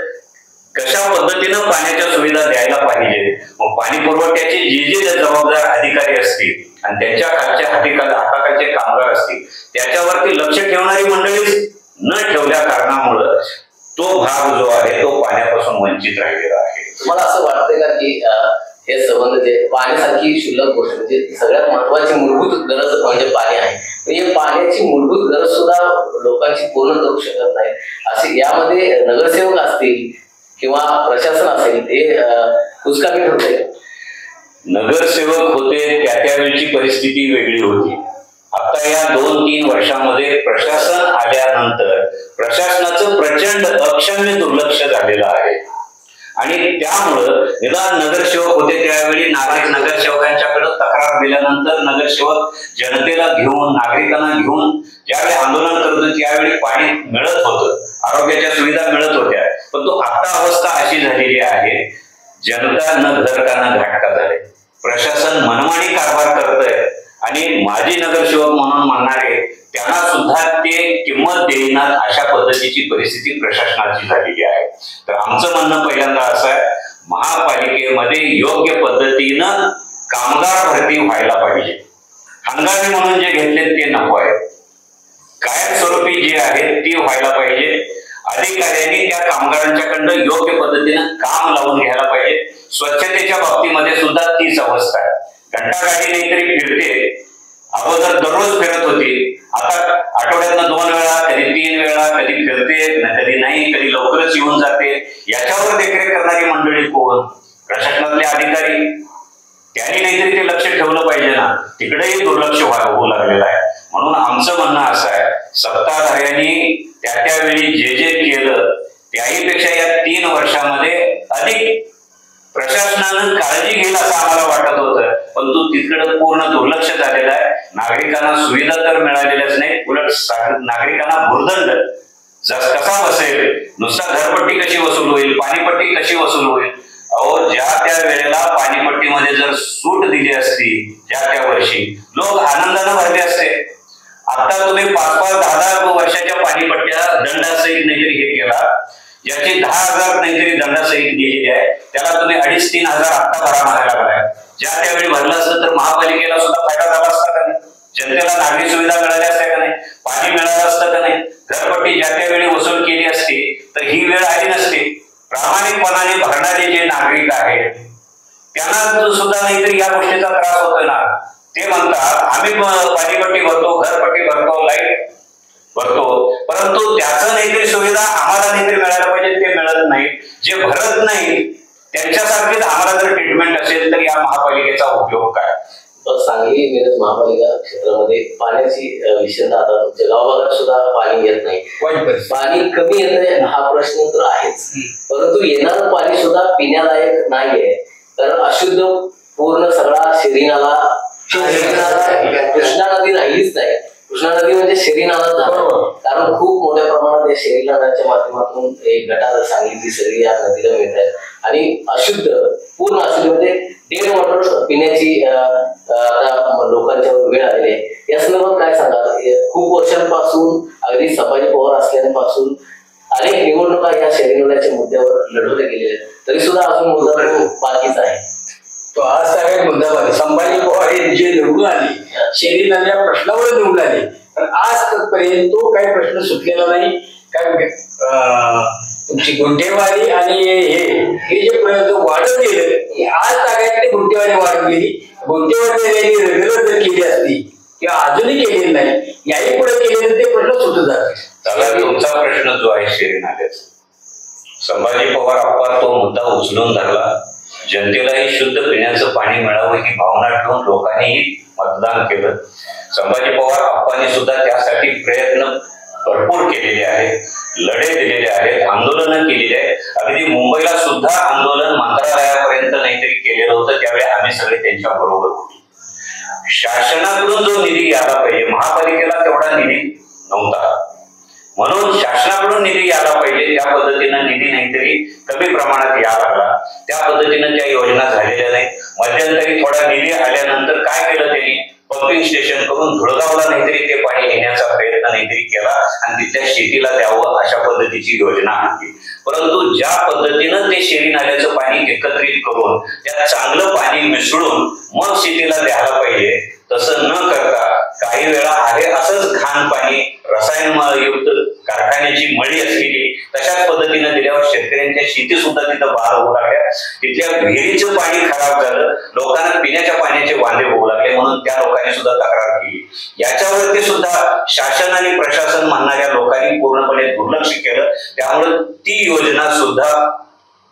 कशा पद्धतीनं पाण्याच्या सुविधा द्यायला पाहिजे, मग पाणी पुरवठ्याचे जे जबाबदार अधिकारी असतील आणि त्यांच्या खालच्या हाताखालचे कामगार असतील त्याच्यावरती लक्ष ठेवणारी मंडळी न ठेवल्या कारणामुळं तो भाग जो आहे तो पाण्यापासून वंचित राहिलेला आहे. तुम्हाला असं वाटतंय का की हे संबंध जे पाण्यासारखी क्षुल्लक गोष्ट म्हणजे सगळ्यात महत्वाची मूलभूत गरज म्हणजे पाणी आहे, म्हणजे पाण्याची मूलभूत गरज सुद्धा लोकांची पूर्ण करू शकत नाही, असे यामध्ये नगरसेवक असतील किंवा प्रशासन असेल हे कुचकामी ठरते? नगरसेवक होते त्यावेळची परिस्थिती वेगळी होती. आता या 2-3 वर्षामध्ये प्रशासन आल्यानंतर प्रशासनाचं प्रचंड अक्षम्य दुर्लक्ष झालेलं आहे आणि त्यामुळं निदान नगरसेवक होते त्यावेळी नगरसेवकांच्याकडे तक्रार दिल्यानंतर नगरसेवक जनतेला घेऊन नागरिकांना घेऊन ज्यावेळी आंदोलन करत होते त्यावेळी पाणी मिळत होतं, आरोग्याच्या सुविधा मिळत होत्या. पण तो आता अवस्था अशी झालेली आहे, जनता न घर का न घाटका झाले, प्रशासन मनमानी कारभार करतंय आणि माजी नगरसेवक म्हणून म्हणणारे त्यांना सुद्धा ते किंमत देईनात अशा पद्धतीची परिस्थिती प्रशासनाची झालेली आहे. तर आमचं म्हणणं पहिल्यांदा असं आहे, महापालिकेमध्ये योग्य पद्धतीनं कामगार भरती व्हायला पाहिजे. हंगामी म्हणून जे घेतले ते नको आहे, कायमस्वरूपी जे आहे ती व्हायला पाहिजे. अधिकाऱ्यांनी त्या कामगारांच्याकडनं योग्य पद्धतीनं काम लावून घ्यायला पाहिजे. स्वच्छतेच्या बाबतीमध्ये सुद्धा तीच अवस्था आहे. घंटागाडी नाहीतरी फिरते, अगोदर दररोज फिरत होती, आता आठवड्यातनं 2 वेळा, कधी 3 वेळा, कधी फिरते कधी नाही, कधी लवकरच येऊन जाते. याच्यावर देखरेख करणारी मंडळी कोण? प्रशासनातले अधिकारी. त्यांनी नाहीतरी ते लक्ष ठेवलं पाहिजे ना, तिकडेही दुर्लक्ष होऊ लागलेलं आहे. म्हणून आमचं म्हणणं असं आहे, सत्ताधाऱ्यांनी त्यावेळी जे केलं त्याहीपेक्षा या 3 वर्षामध्ये अधिक प्रशासनानं काळजी घेईल असं आम्हाला वाटत होतं, परंतु तिकडे पूर्ण दुर्लक्ष झालेलं आहे. नागरिकांना सुविधा तर मिळालेल्याच नाही, उलट नागरिकांना भुर्दंड कसा बसेल, नुसता घरपट्टी कशी वसूल होईल, पाणीपट्टी कशी वसूल होईल. अहो, ज्या त्या वेळेला पाणीपट्टीमध्ये जर सूट दिली असती त्या वर्षी लोक आनंदानं भरले असते. आता तुम्ही 5-10 वर्षाच्या पाणीपट्ट्या दंडासहित नाहीतरी हे केला, ज्याची 10,000 नाहीतरी दंडासहित दिलेली आहे त्याला तुम्ही 2,500-3,000 आत्ता भरा म्हणायला लागलाय. ज्या त्यावेळी भरलं असतं तर महापालिकेला सुद्धा फायदा झाला असता का नाही, जनतेला नागरी सुविधा मिळाल्या असत्या का नाही, पाणी मिळालं असतं का नाही, घरपट्टी ज्या त्यावेळी वसूल केली असती तर ही वेळ आली नसती. प्रामाणिकपणाने भरणारे जे नागरिक आहेत त्यांना सुद्धा नाहीतरी या गोष्टीचा त्रास होतोय ना. ते म्हणतात आम्ही पाणीपट्टी भरतो, घरपट्टी भरतो, लाईट भरतो, परंतु त्याचं नाहीतरी सुविधा आम्हाला नाहीतरी मिळायला पाहिजे, ते मिळत नाही. जे भरत नाही त्यांच्यासारखीच आम्हाला जर ट्रीटमेंट असेल तर या महापालिकेचा उपयोग काय? सांगली मिरज महापालिका क्षेत्रामध्ये पाण्याची विषयता आता तुमच्या गावाभागात सुद्धा पाणी येत नाही, पाणी कमी येत आहे हा प्रश्न तर आहेच, परंतु येणारं पाणी सुद्धा पिण्यालायक नाहीये. कारण अशुद्ध पूर्ण सगळा शरीराला कृष्णा नदी राहिलीच नाही. कृष्णा नदी म्हणजे शरीराला झालं, कारण खूप मोठ्या प्रमाणात या शरीराच्या माध्यमातून एक गटार सांगली सगळी या नदीला मिळत आहे आणि अशुद्ध पूर्ण अशुद्ध म्हणजे डेड वॉटर पिण्याची लोकांच्या वेळ आलेली आहे. या संदर्भात काय सांगाल? खूप वर्षांपासून अगदी संभाजी पवार असल्यापासून अनेक निवडणुका या शहरीकरणाच्या मुद्द्यावर लढवल्या गेलेल्या आहेत, तरी सुद्धा अजून मुद्दा बाकीच आहे. तो आज सगळ्यात मुद्दा संभाजी पवार हे जे निवडून आले शहरीकरणाच्या प्रश्नावर निवडून आले, पण आजपर्यंत तो काही प्रश्न सुटलेला नाही. काय तुमची गुंठेवारी आणि हे जे प्रयत्न वाढत गेले, आज सगळ्यात ते गुंठेवारी वाढत गेली. गुंठेवारी रेग्युलर जर केली असती किंवा अजूनही केलेली नाही, याही पुढे केले तर ते प्रश्न सुटत जातात. तुमचा प्रश्न जो आहे शहरीनाल्याचा, संभाजी पवार आप्पा तो मुद्दा उचलून धरला. जनतेलाही शुद्ध पिण्याचं पाणी मिळावं ही भावना ठेवून लोकांनीही मतदान केलं. संभाजी पवार आप्पांनी सुद्धा त्यासाठी प्रयत्न भरपूर केलेले आहेत, लढे दिलेले आहेत, आंदोलनं केलेली आहेत. अगदी मुंबईला सुद्धा आंदोलन मंत्रालयापर्यंत नाहीतरी केलेलं होतं, त्यावेळी आम्ही सगळे त्यांच्या बरोबर होतो. शासनाकडून जो निधी यायला पाहिजे, महापालिकेला तेवढा निधी नव्हता. म्हणून शासनाकडून निधी यायला पाहिजे, त्या पद्धतीनं निधी नाहीतरी कमी प्रमाणात यायला लागला, त्या पद्धतीनं त्या योजना झालेल्या नाही. मध्यंतरी थोडा निधी आल्यानंतर काय केलं त्यांनी, पंपिंग स्टेशन करून धुळगावला नाहीतरी ते पाणी येण्याचा प्रयत्न नाहीतरी केला आणि तिथल्या शेतीला द्यावं अशा पद्धतीची योजना आणली. परंतु ज्या पद्धतीनं ते शेरी नाल्याचं पाणी एकत्रित करून त्यात चांगलं पाणी मिसळून मग शेतीला द्यायला पाहिजे, तसं न करता काही वेळा आहे असंच घाण पाणी, रसायनयुक्त कारखान्याची मळी असलेली तशाच पद्धतीनं दिल्यावर शेतकऱ्यांच्या शेती सुद्धा तिथं बाहेर होऊ लागल्या. तिथल्या विहिरीचं पाणी खराब झालं, लोकांना पिण्याच्या पाण्याचे वांदे होऊ लागले, म्हणून त्या लोकांनी सुद्धा तक्रार केली. याच्यावरती सुद्धा शासन आणि प्रशासन म्हणणाऱ्या लोकांनी पूर्णपणे दुर्लक्ष केलं. त्यामुळे ती योजना सुद्धा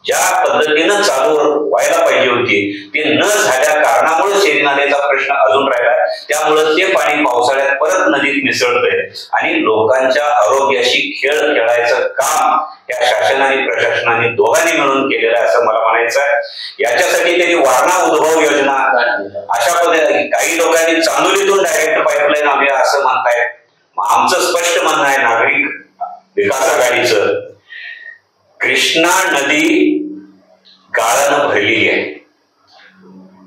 ज्या पद्धतीनं चालू व्हायला पाहिजे होती ते न झाल्या कारणामुळे शेरी नाल्याचा प्रश्न अजून राहिला. त्यामुळे ते पाणी पावसाळ्यात परत नदीत मिसळतंय आणि लोकांच्या आरोग्याशी खेळ खेळायचं काम या शासन आणि प्रशासनाने दोघांनी मिळून केलेलं आहे असं मला म्हणायचं आहे. याच्यासाठी त्यांनी वारणा उद्भव योजना अशा पद्धतीने, काही लोकांनी चांदोलीतून डायरेक्ट पाईपलाईन आम्ही असं म्हणतायत. आमचं स्पष्ट म्हणणं आहे नागरिक विकास आघाडीचं, कृष्णा नदी गाळानं भरलेली आहे.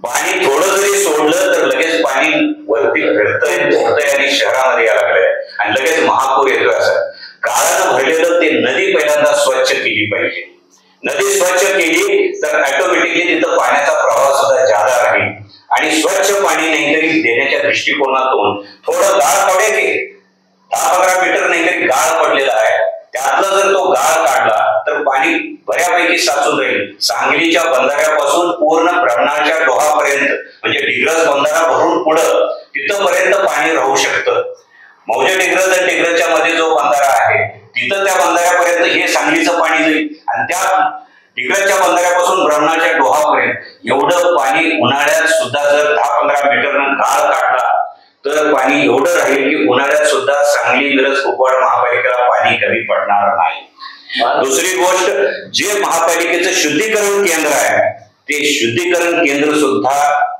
पाणी थोडं जरी सोडलं तर लगेच पाणी वरती घडतंय आणि शहरामध्ये यायला लागलंय आणि लगेच महापूर येतोय. असं गाळानं भरलेलं ते नदी पहिल्यांदा स्वच्छ केली पाहिजे. नदी स्वच्छ केली तर ऑटोमॅटिकली तिथं पाण्याचा प्रवाह सुद्धा जादा राहील आणि स्वच्छ पाणी नाहीतरी देण्याच्या दृष्टिकोनातून थोडं गाळ पडे की 10-15 मीटर नाहीतरी गाळ पडलेला आहे, त्यातला जर तो गाळ काढला तर पाणी बऱ्यापैकी साचून राहील. सांगलीच्या बंधाऱ्यापासून पूर्ण ब्रह्मणाच्या डोहापर्यंत म्हणजे डिग्रस बंधारा भरून पुढं तिथपर्यंत पाणी राहू शकतं. मौजे डिग्रस आणि डिग्रसच्या मध्ये जो बंधारा आहे तिथं त्या बंधाऱ्यापर्यंत हे सांगलीचं पाणी जाईल आणि त्या डिग्रसच्या बंधाऱ्यापासून ब्रह्मणाच्या डोहापर्यंत एवढं पाणी उन्हाळ्यात सुद्धा जर 10-15 मीटरनं गाळ काढला तर पाणी एवढं राहील की उन्हाळ्यात सुद्धा सांगली, मिरज, कुपवाड महापालिकेला पाणी कमी पडणार नाही. दुसरी गोष्ट, जे महापालिकेचं शुद्धीकरण केंद्र आहे ते शुद्धीकरण केंद्र सुद्धा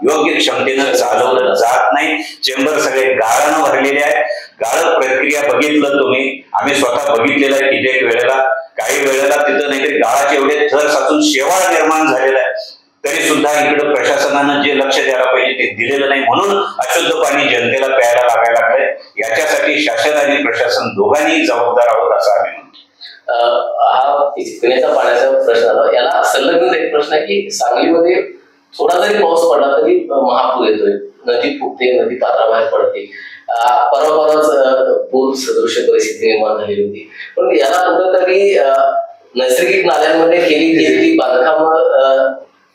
योग्य क्षमतेनं चालवलं जात नाही. चेंबर सगळे गाळानं भरलेले आहे. गाळ प्रक्रिया बघितलं तुम्ही, आम्ही स्वतः बघितलेलं आहे कित्येक वेळेला. काही वेळेला तिथं नाहीतरी गाळाचे एवढे थर साचून शेवाळ निर्माण झालेला आहे, तरी सुद्धा इकडे प्रशासनानं जे लक्ष द्यायला पाहिजे ते दिलेलं नाही, म्हणून अशुद्ध पाणी जनतेला प्यायला लागायला लागलंय. याच्यासाठी शासन आणि प्रशासन दोघांनी जबाबदार आहोत असं आम्ही म्हणतो. हा पिण्याच्या पाण्याचा प्रश्न आला, याला संलग्न एक प्रश्न आहे की सांगलीमध्ये थोडा जरी पाऊस पडला तरी महापूर येतोय, नदी फुटते, नदी पात्राबाहेर पडते. परवाच पूर सदृश्य परिस्थिती निर्माण झालेली होती. पण याला कुठंतरी नैसर्गिक नाल्यांमध्ये केली गेलेली बांधकाम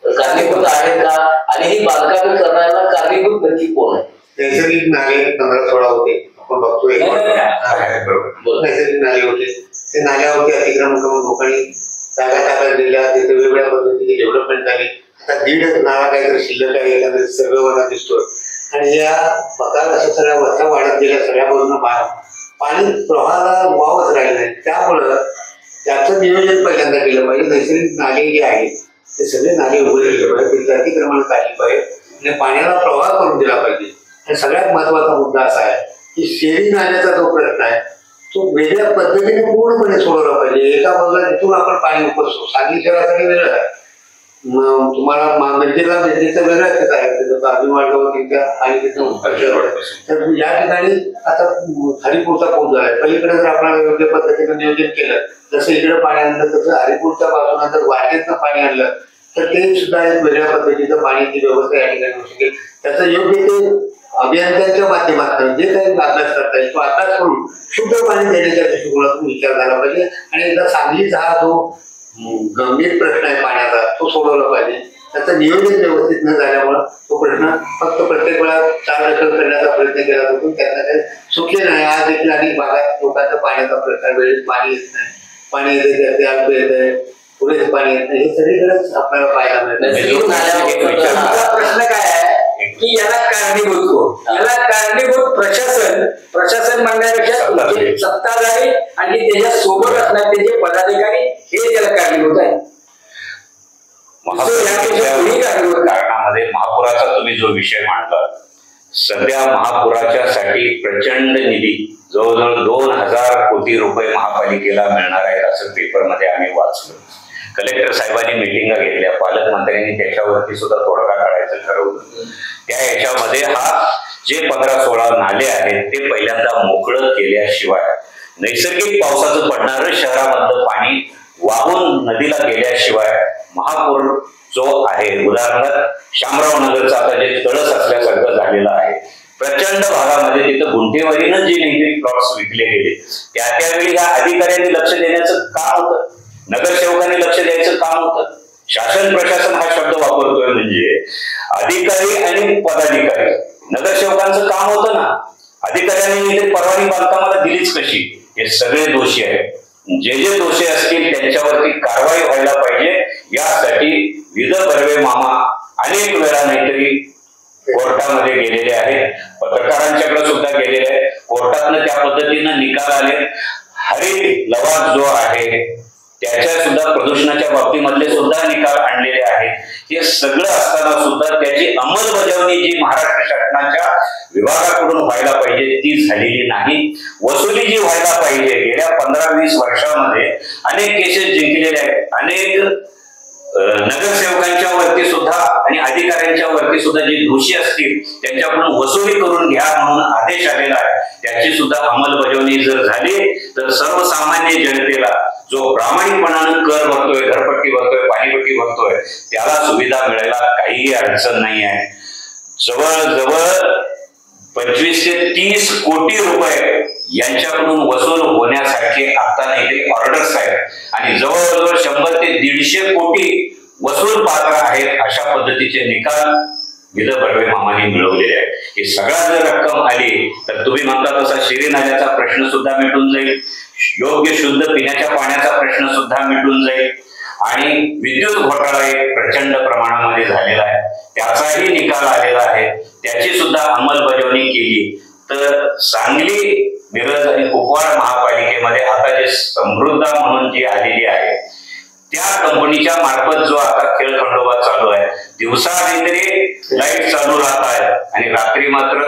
कारणीभूत आहेत का, आणि ही बांधकाम करण्याला कारणीभूत नक्की कोण आहे? नैसर्गिक नाले 15-16 होते, आपण बघतोय. नैसर्गिक नाले होते, ते नाल्यावरती अतिक्रमण करून लोकांनी जागा ताब्यात दिल्या, तिथे वेगवेगळ्या पद्धतीची डेव्हलपमेंट झाली. आता 1.5 नाला काहीतरी शिल्लक आहे, एखाद्या सर्वेवरला दिसतोय आणि या बघायला असं सगळ्या वस्त्या वाढत गेल्या, सगळ्या बाजूनं पाणी प्रवाहाला वावच राहिलं नाही. त्यामुळं त्याचं नियोजन पहिल्यांदा केलं पाहिजे. नैसर्गिक नाले जे आहेत ते सगळे नाले उघडले गेले पाहिजे, त्याची अतिक्रमण काढली पाहिजे आणि पाण्याला प्रवाह करून दिला पाहिजे. आणि सगळ्यात महत्वाचा मुद्दा असा आहे की शेरी नाल्याचा जो प्रश्न आहे तो वेगळ्या पद्धतीने पूर्णपणे सोडवला पाहिजे. एका बाजूला जिथून आपण पाणी उपसतो, सांगली शहरासाठी वेगळं आहे, तुम्हाला मेंढीला मेंढीचं वेगळं आहे, त्याचं अभिमानवरती आणि तर या ठिकाणी आता हरिपूरचा पूल झालाय. पलीकडे जर आपण योग्य पद्धतीने नियोजन केलं, जसं इकडे पाणी आणलं तसं हरिपूरच्या बाजूला जर वाटेतनं पाणी आणलं तर ते सुद्धा एक वेगळ्या पद्धतीचं पाण्याची व्यवस्था या ठिकाणी होऊ शकेल. त्याचं योग्य ते अभियंत्यांच्या माध्यमातून जे काही अभ्यास करता येईल तो अभ्यास करून शुद्ध पाणी देण्याच्या दृष्टिकोनातून विचार झाला पाहिजे. आणि एकदा सांगलीचा हा जो गंभीर प्रश्न आहे पाण्याचा तो सोडवला पाहिजे. त्याचं नियोजन व्यवस्थित न झाल्यामुळं तो प्रश्न फक्त प्रत्येक वेळा 4 रक्कम करण्याचा प्रयत्न केला जातो, त्यातनं काही सुटले नाही. आज देखील अनेक भागात लोकांचा पाण्याचा प्रश्न, वेळेत पाणी येत नाही, पाणी येते ते अल्प येत आहे, पुरेसे पाणी येत नाही, हे सगळीकडेच आपल्याला पाहायला मिळतं. प्रश्न काय आहे की याला कारणीभूत कोण? याला कारणीभूत प्रशासन म्हणण्यापेक्षा सत्ताधारी आणि त्याच्या सोबत असणारे त्याचे पदाधिकारी हे त्याला कारणीभूत आहे. कारणामध्ये महापुराचा तुम्ही जो विषय मांडला, सध्या महापुराच्या साठी प्रचंड निधी जवळजवळ 2000 कोटी रुपये महापालिकेला मिळणार आहेत असं पेपरमध्ये आम्ही वाचलो. कलेक्टर साहेबांनी मिटिंगा घेतल्या, पालकमंत्र्यांनी त्याच्यावरती सुद्धा तोडगा काढायचं ठरवलं. त्या याच्यामध्ये जे 15-16 नाले आहेत ते पहिल्यांदा मोकळं केल्याशिवाय, नैसर्गिक पावसाचं पडणारं शहरामधलं पाणी वाहून नदीला गेल्याशिवाय महापूर जो आहे, उदाहरणार्थ शामराव नगरचं आता जे तळस असल्यासारखं झालेलं आहे, प्रचंड भागामध्ये तिथं गुंठेवारीनं जे नैसर्गिक प्लॉट्स विकले गेले, त्यावेळी या अधिकाऱ्यांनी लक्ष देण्याचं काम होतं, नगरसेवकांनी लक्ष द्यायचं काम होतं. शासन प्रशासन हा शब्द वापरतोय म्हणजे अधिकारी आणि पदाधिकारी, नगरसेवकांचं काम होतं ना. अधिकाऱ्यांनी परवानगी बांधकामाला दिलीच कशी? हे सगळे दोषी आहेत. जे दोषी असतील त्यांच्यावरती कारवाई व्हायला पाहिजे. यासाठी विध बर्वे मामा अनेक वेळा नाहीतरी कोर्टामध्ये गेलेले आहेत, पत्रकारांच्याकडे सुद्धा गेलेले आहेत. कोर्टातनं त्या पद्धतीनं निकाल आले. हरित लवाद जो आहे त्याच्या सुद्धा प्रदूषणाच्या बाबतीमधले सुद्धा निकाल आणलेले आहेत. हे सगळं असताना सुद्धा त्याची अंमलबजावणी जी महाराष्ट्र शासनाच्या विभागाकडून व्हायला पाहिजे ती झालेली नाही. वसुली जी व्हायला पाहिजे, गेल्या 15-20 वर्षामध्ये अनेक केसेस जिंकलेले आहेत. अनेक नगरसेवकांच्या वरती सुद्धा आणि अधिकाऱ्यांच्या वरती सुद्धा जे दोषी असतील त्यांच्याकडून वसुली करून घ्या म्हणून आदेश आलेला आहे. त्याची सुद्धा अंमलबजावणी जर झाली तर सर्वसामान्य जनतेला जो प्रामाणिकपणानं कर भरतोय, घरपट्टी भरतोय, पाणीपट्टी भरतोय, त्याला सुविधा मिळायला काहीही अडचण नाही आहे. जवळजवळ 25 ते 30 कोटी रुपये यांच्याकडून वसूल होण्यासाठी आता नाही ऑर्डर्स आहेत आणि जवळजवळ 100 ते 150 कोटी वसूल पात्र आहेत. अशा पद्धतीचे निकाल विध बर्वे मामांनी मिळवलेले आहेत. ही सगळा जर रक्कम आली तर तुम्ही म्हणता तसा शिरी नाल्याचा प्रश्न सुद्धा मिटून जाईल, योग्य शुद्ध पिण्याच्या पाण्याचा प्रश्न सुद्धा मिटून जाईल आणि विद्युत घोटाळा एक प्रचंड प्रमाणामध्ये झालेला आहे, त्याचाही निकाल आलेला आहे. त्याची सुद्धा अंमलबजावणी केली तर सांगली, मिरज आणि कुपवाड महापालिकेमध्ये आता जे समृद्धा म्हणून जी आलेली आहे त्या कंपनीच्या मार्फत जो आता खेळखंडोबा चालू आहे, दिवसा काहीतरी लाईट चालू राहत आहे आणि रात्री मात्र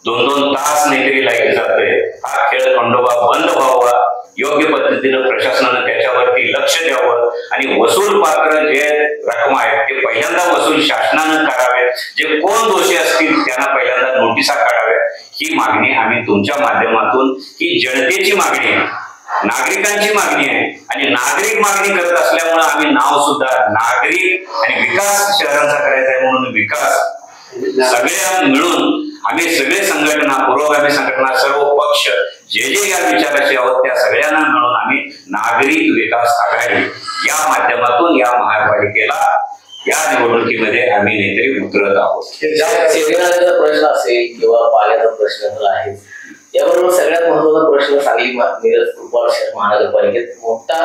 2-2 तास नाहीतरी लाईट जातोय. हा खेळखंडोबा बंद व्हावा, योग्य पद्धतीनं प्रशासनानं त्याच्यावरती लक्ष द्यावं आणि वसूल पात्र जे रक्कम आहेत ते पहिल्यांदा वसूल शासनानं करावे. जे कोण दोषी असतील त्यांना पहिल्यांदा नोटिसा काढाव्या. ही मागणी आम्ही तुमच्या माध्यमातून, ही जनतेची मागणी आहे, नागरिकांची मागणी आहे आणि नागरिक मागणी करत असल्यामुळे आम्ही नाव सुद्धा नागरिक आणि विकास शहरांचा करायचा आहे म्हणून विकास सगळ्या मिळून आम्ही सगळे संघटना, पुरोगामी संघटना, सर्व पक्ष जे या विचाराचे आहोत त्या सगळ्यांना मिळून आम्ही नागरिक विकास आघाडी या माध्यमातून या महापालिकेला या निवडणुकीमध्ये आम्ही नेतृत्व उतरत आहोत. शेतकऱ्याचा प्रश्न असेल किंवा पाण्याचा प्रश्न तर आहे, याबरोबर सगळ्यात महत्वाचा प्रश्न सांगली मिरज कुपवाड शहर महानगरपालिकेत मोठा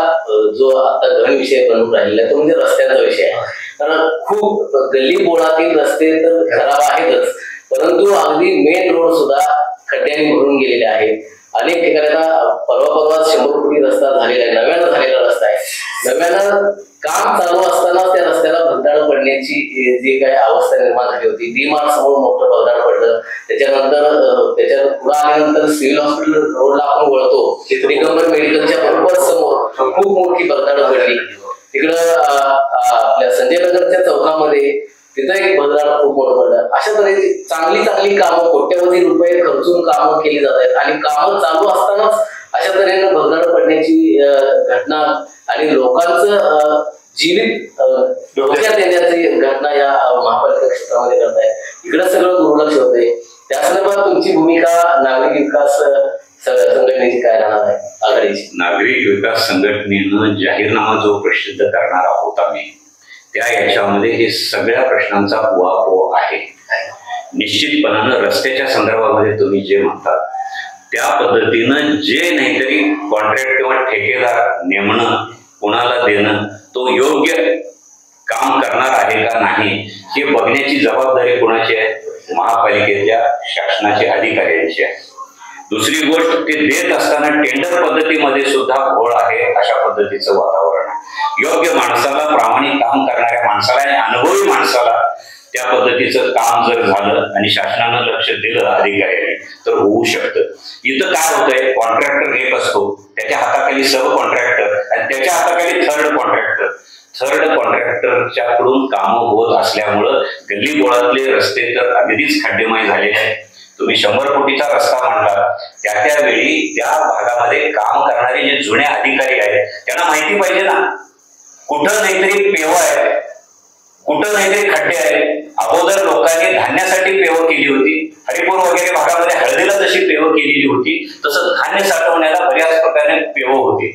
जो आता गहन विषय बनून राहिलेला आहे तो म्हणजे रस्त्याचा विषय आहे. कारण खूप गल्ली बोळातील रस्ते तर खराब आहेतच, परंतु अगदी मेन रोड सुद्धा खड्ड्यांनी भरून गेलेले आहेत. अनेक ठिकाणी परवा 100 कोटी रस्ता झालेला आहे, नव्यानं झालेला रस्ता आहे. नव्यानं काम चालू असताना त्या रस्त्याला भगदाड पडण्याची जी काही अवस्था निर्माण झाली होती, डीमार्ट समोर मोठं भगदाड पडलं. त्याच्यानंतर त्याच्या पुढे आल्यानंतर सिव्हिल हॉस्पिटल रोडला आपण वळतो, दिगंबर मेडिकलच्या बरोबर समोर खूप मोठी भगदाड पडली. तिकडं आपल्या संजय नगरच्या चौकामध्ये तिथं एक भगदाड खूप मोठं पडलं. अशा तऱ्हेची चांगली कामं, कोट्यवधी रुपये खर्चून कामं केली जात आहेत आणि कामं चालू असतानाच अशा तऱ्हेनं भगदाड पडण्याची घटना आणि लोकांचं जीवित धोक्यात येण्याची घटना या महापालिका क्षेत्रामध्ये करत आहे. इकडे सगळं दुर्लक्ष होतंय. त्या संदर्भात तुमची भूमिका नागरिक विकास संघटनेची काय राहणार आहे आघाडीची? नागरिक विकास संघटनेनं जाहीरनामा जो प्रसिद्ध करणार आहोत आम्ही, त्या याच्यामध्ये हे सगळ्या प्रश्नांचा उहापोह आहे. निश्चितपणानं रस्त्याच्या संदर्भामध्ये तुम्ही जे म्हणतात त्या पद्धतीनं जे नाहीतरी कॉन्ट्रॅक्ट किंवा ठेकेदार नेमणं, कुणाला देणं, तो योग्य काम करणार आहे का नाही हे बघण्याची जबाबदारी कुणाची आहे? महापालिकेच्या शासनाच्या अधिकाऱ्यांची आहे. दुसरी गोष्ट, ते देत असताना टेंडर पद्धतीमध्ये सुद्धा घोळ आहे. अशा पद्धतीचं वातावरण आहे. योग्य माणसाला, प्रामाणिक काम करणाऱ्या माणसाला आणि अनुभवी माणसाला त्या पद्धतीचं काम जर झालं आणि शासनानं लक्ष दिलं अधिकाऱ्यांनी तर होऊ शकतं. इथं काय होतंय, कॉन्ट्रॅक्टर एक असतो, त्याच्या हाताखाली सब कॉन्ट्रॅक्टर आणि त्याच्या हाताखाली थर्ड कॉन्ट्रॅक्टर. थर्ड कॉन्ट्रॅक्टरच्या कडून कामं होत असल्यामुळं गल्ली बोळातले रस्ते तर अगदीच खड्डेमय झालेले आहेत. तुम्ही 100 कोटीचा रस्ता म्हणला, त्यावेळी त्या भागामध्ये काम करणारे जे जुने अधिकारी आहेत त्यांना माहिती पाहिजे ना, कुठं नाहीतरी पेव आहे, कुठं नाहीतरी खड्डे आहेत. अगोदर लोकांनी धान्यासाठी पेव केली होती, हरिपूर वगैरे भागामध्ये हळदीला जशी पेव केलेली होती तसं धान्य साठवण्याला बऱ्याच प्रकारे पेव होती.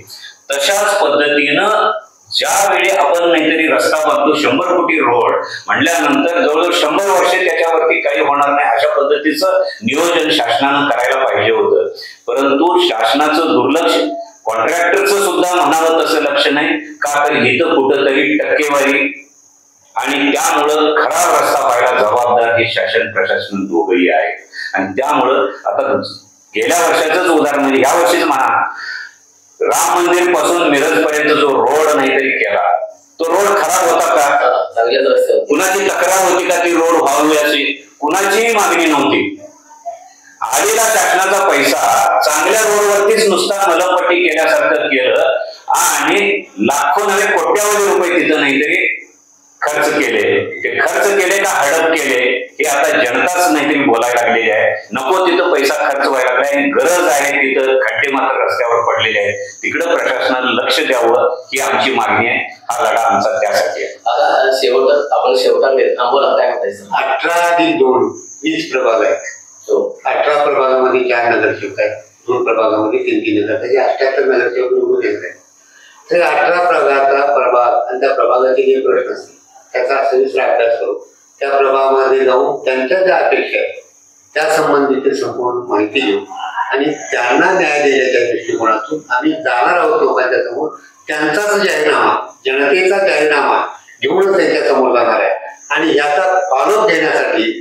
तशाच पद्धतीनं ज्यावेळी आपण नाहीतरी रस्ता बांधतो 100 कोटी रोड म्हणल्यानंतर जवळजवळ 100 वर्षे त्याच्यावरती काही होणार नाही अशा पद्धतीचं नियोजन शासनानं करायला पाहिजे होतं. परंतु शासनाचं दुर्लक्ष, कॉन्ट्रॅक्टरचं सुद्धा म्हणावं तसं लक्ष नाही का, तर इथं कुठंतरी टक्केवारी आणि त्यामुळं खराब रस्ता व्हायला जबाबदार हे शासन प्रशासन दोघंही आहे. आणि त्यामुळं आता गेल्या वर्षाचंच उदाहरण म्हणजे या वर्षीच म्हणा, राम मंदिर पासून मिरज पर्यंत जो रोड नाहीतरी केला तो रोड खराब होता का? कुणाची तक्रार होती का ती रोड व्हावी अशी? कुणाचीही मागणी नव्हती. आलेला शासनाचा पैसा चांगल्या रोडवरतीच नुसता मलमपट्टी केल्यासारखं केलं आणि लाखो नव्हे कोट्यावधी रुपये तिथं नाहीतरी खर्च केले. ते खर्च केले का हडप केले हे आता जनताच नाहीतरी बोलायला लागलेली आहे. नको तिथं पैसा खर्च व्हायला लागलाय आणि गरज आहे तिथं खड्डे मात्र रस्त्यावर पडलेले आहेत, तिकडं प्रशासनानं लक्ष द्यावं ही आमची मागणी आहे. हा लढा आमचा त्यासाठी आहे. आपण शेवटाकडे थांबवला काय म्हणायचं? 18+2 20 प्रभाग आहेत. 18 प्रभागामध्ये 4 नगरसेवक आहेत, 2 प्रभागामध्ये 3 नगरसेवक, 78 नगरसेवक निवडून येत आहेत. तर 18 प्रभागाचा प्रभाग आणि त्या प्रभागाचे जे प्रश्न असतील त्याचा सविस्तर अभ्यास करू, त्या प्रभागामध्ये जाऊन त्यांच्या ज्या अपेक्षा आहेत त्या संबंधित संपूर्ण माहिती घेऊ आणि त्यांना न्याय देण्याच्या दृष्टिकोनातून आम्ही जाणार आहोत लोकांच्या समोर. त्यांचाच जाहीरनामा, जनतेचा जाहीरनामा घेऊनच त्यांच्या समोर जाणार आहे. आणि याचा फॉलोअप घेण्यासाठी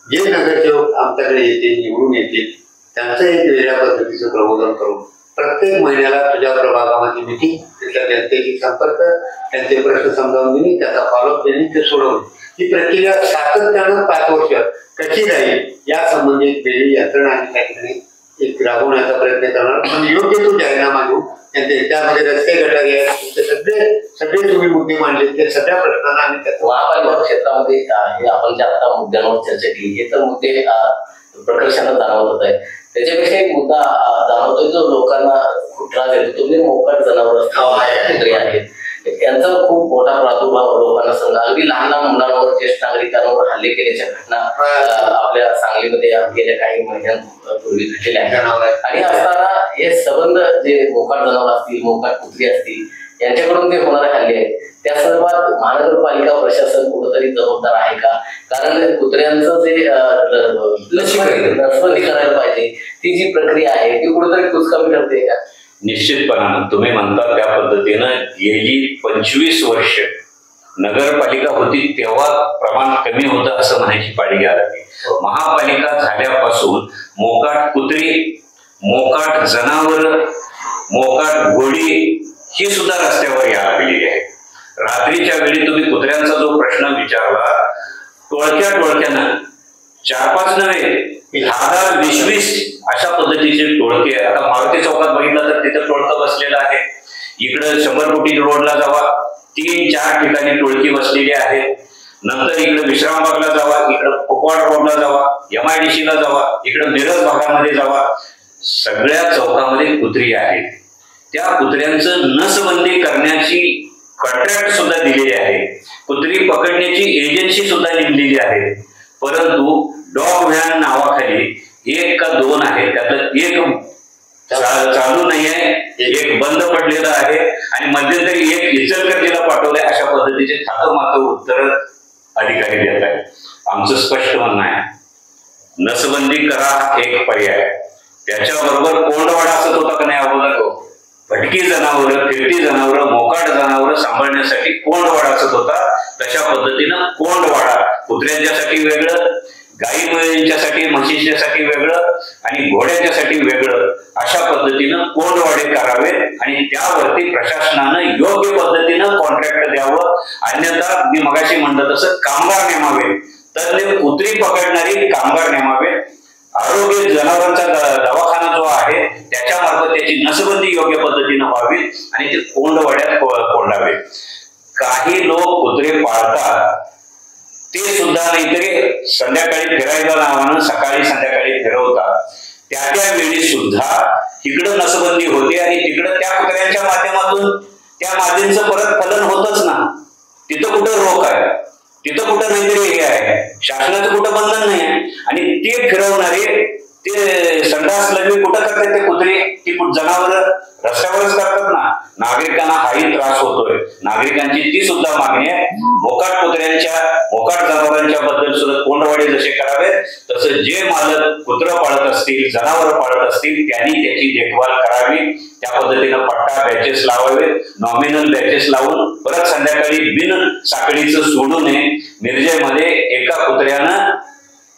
जे नगरसेवक आमच्याकडे येतील, निवडून येतील, त्यांचं एक वेगळ्या पद्धतीचं प्रबोधन करून प्रत्येक महिन्याला तुझ्या प्रभागामध्ये मिटिंग, तिथल्या जनतेशी संपर्क, त्यांचे प्रश्न समजावून देणे, त्याचा फॉलोअप देणे, ते सोडवणे, ही प्रक्रिया सातत्यानं 5 वर्ष कशी राहील या संबंधित वेगळी यंत्रणा आम्ही त्या ठिकाणी एक राबवण्याचा प्रयत्न करणार. पण योग्य तो जाहीरनामा घेऊ, त्यामध्ये रस्ते गटारी आहेत, सगळे तुम्ही मुद्दे मांडले, ते सगळ्या प्रश्नांना आम्ही त्याचा महापालिका क्षेत्रामध्ये आपण ज्या आता मुद्द्यांवर चर्चा केली हे तर मुद्दे प्रकर्षानं जाणवत आहे. त्याच्यापेक्षा एक मुद्दा जाणवतोय जो लोकांना खूप त्रास देतो, तुम्ही मोकाट जनावर कुत्रे आहेत, त्यांचा खूप मोठा प्रादुर्भाव लोकांना समजा. अगदी लहान लहान मुलांवर, ज्येष्ठ नागरिकांवर हल्ले केल्याच्या घटना आपल्या सांगलीमध्ये गेल्या काही महिन्यांपूर्वी घडलेल्या आहेत. आणि असताना हे संबंध जे मोकाट जनावर असतील, मोकाट कुत्री असतील, यांच्याकडून जे होणारे हल्ले आहेत त्या संदर्भात महानगरपालिका प्रशासन कुठंतरी जबाबदार आहे का? कारण कुत्र्यांचं जे नसबंदी करायला पाहिजे ती जी प्रक्रिया आहे ती कुठेतरी कुचकामी ठरते का? निश्चितपणानं तुम्ही म्हणता त्या पद्धतीनं गेली 25 वर्ष नगरपालिका होती तेव्हा प्रमाण कमी होतं असं म्हणायची पाळी आली. महापालिका झाल्यापासून मोकाट कुत्री, मोकाट जनावर, मोकाट घोडी ही सुद्धा रस्त्यावर यायला लागलेली आहे. रात्रीच्या वेळी तुम्ही कुत्र्यांचा जो प्रश्न विचारला, टोळक्यानं 4-5 नव्हे 10-20 अशा पद्धतीचे टोळके. आता मारुती चौकात बघितलं तर तिथं टोळकं बसलेलं आहे. इकडं 100 कोटी रोडला जावा, 3-4 ठिकाणी टोळकी बसलेली आहे. नंतर इकडे विश्रामबागला जावा, इकडं कुपवाड रोडला जावा, MIDC ला जावा, इकडं मिरज भागामध्ये जावा, सगळ्या चौकामध्ये कुत्री आहेत. त्या कुत्र्यांचं नसबंदी करण्याची कॉन्ट्रॅक्ट सुद्धा दिलेली आहे, कुत्री पकडण्याची एजन्सी सुद्धा नेमलेली आहे. परंतु डॉग व्हॅन नावाखाली 1 का 2 आहे, त्यातलं एक चालू नाही आहे, एक बंद पडलेलं आहे आणि मध्यंतरी एक इचलकरंजीला पाठवलंय. अशा पद्धतीचे थाकमाक उत्तर अधिकारी देत आहेत. आमचं स्पष्ट म्हणणं आहे, नसबंदी करा हा एक पर्याय. त्याच्याबरोबर कोंडवाडा असत होता का नाही अगोदर, भटकी जनावरं, फिरती जनावरं, मोकाट जनावरं सांभाळण्यासाठी कोंडवाडा असत होता. तशा पद्धतीनं कोंडवाडा कुत्र्यांच्यासाठी वेगळं, गाई मुलींच्यासाठी, म्हशींच्यासाठी वेगळं आणि घोड्यांच्यासाठी वेगळं, अशा पद्धतीनं कोंडवाडे करावे आणि त्यावरती प्रशासनानं योग्य पद्धतीनं कॉन्ट्रॅक्ट द्यावं. अन्यथा मी मगाशी म्हणलं तसं कामगार नेमावे. तर ते कुत्री पकडणारी कामगार नेमावे, आरोग्य जनावरांचा दवाखाना जो आहे त्याच्यामार्फत त्याची नसबंदी योग्य पद्धतीनं व्हावी आणि ते कोंडवाड्यात कोंडावे. काही लोक कुत्रे पाळतात ते सुद्धा नाहीतरी संध्याकाळी फिरायला नावानं सकाळी संध्याकाळी फिरवतात. त्या वेळी सुद्धा इकडं नसबंदी होते आणि तिकडं त्या कुत्र्यांच्या माध्यमातून त्या मादींचं परत फलन होतच ना. तिथं कुठं रोख आहे, तिथं कुठं नाहीतरी हे आहे, शासनाचं कुठं बंधन नाही आहे. आणि ते फिरवणारे ते संडास लघवी कुठं करतात ते कुत्रे, ती जनावर रस्त्यावरच करतात ना. नागरिकांना हाही त्रास होतोय. नागरिकांची ती सुद्धा मागणी आहे. मोकाट कुत्र्यांच्या मोकाट जनावरांच्या बद्दल सुद्धा कोंडवाडे जसे करावे तसं जे मालक कुत्रं पाळत असतील, जनावर पाळत असतील त्यांनी त्याची देखभाल करावी. त्या पद्धतीनं पट्टा बॅचेस लावावे, नॉमिनल बॅचेस लावून परत संध्याकाळी बिन साखळीचं सोडू नये. मिरजेमध्ये एका कुत्र्यानं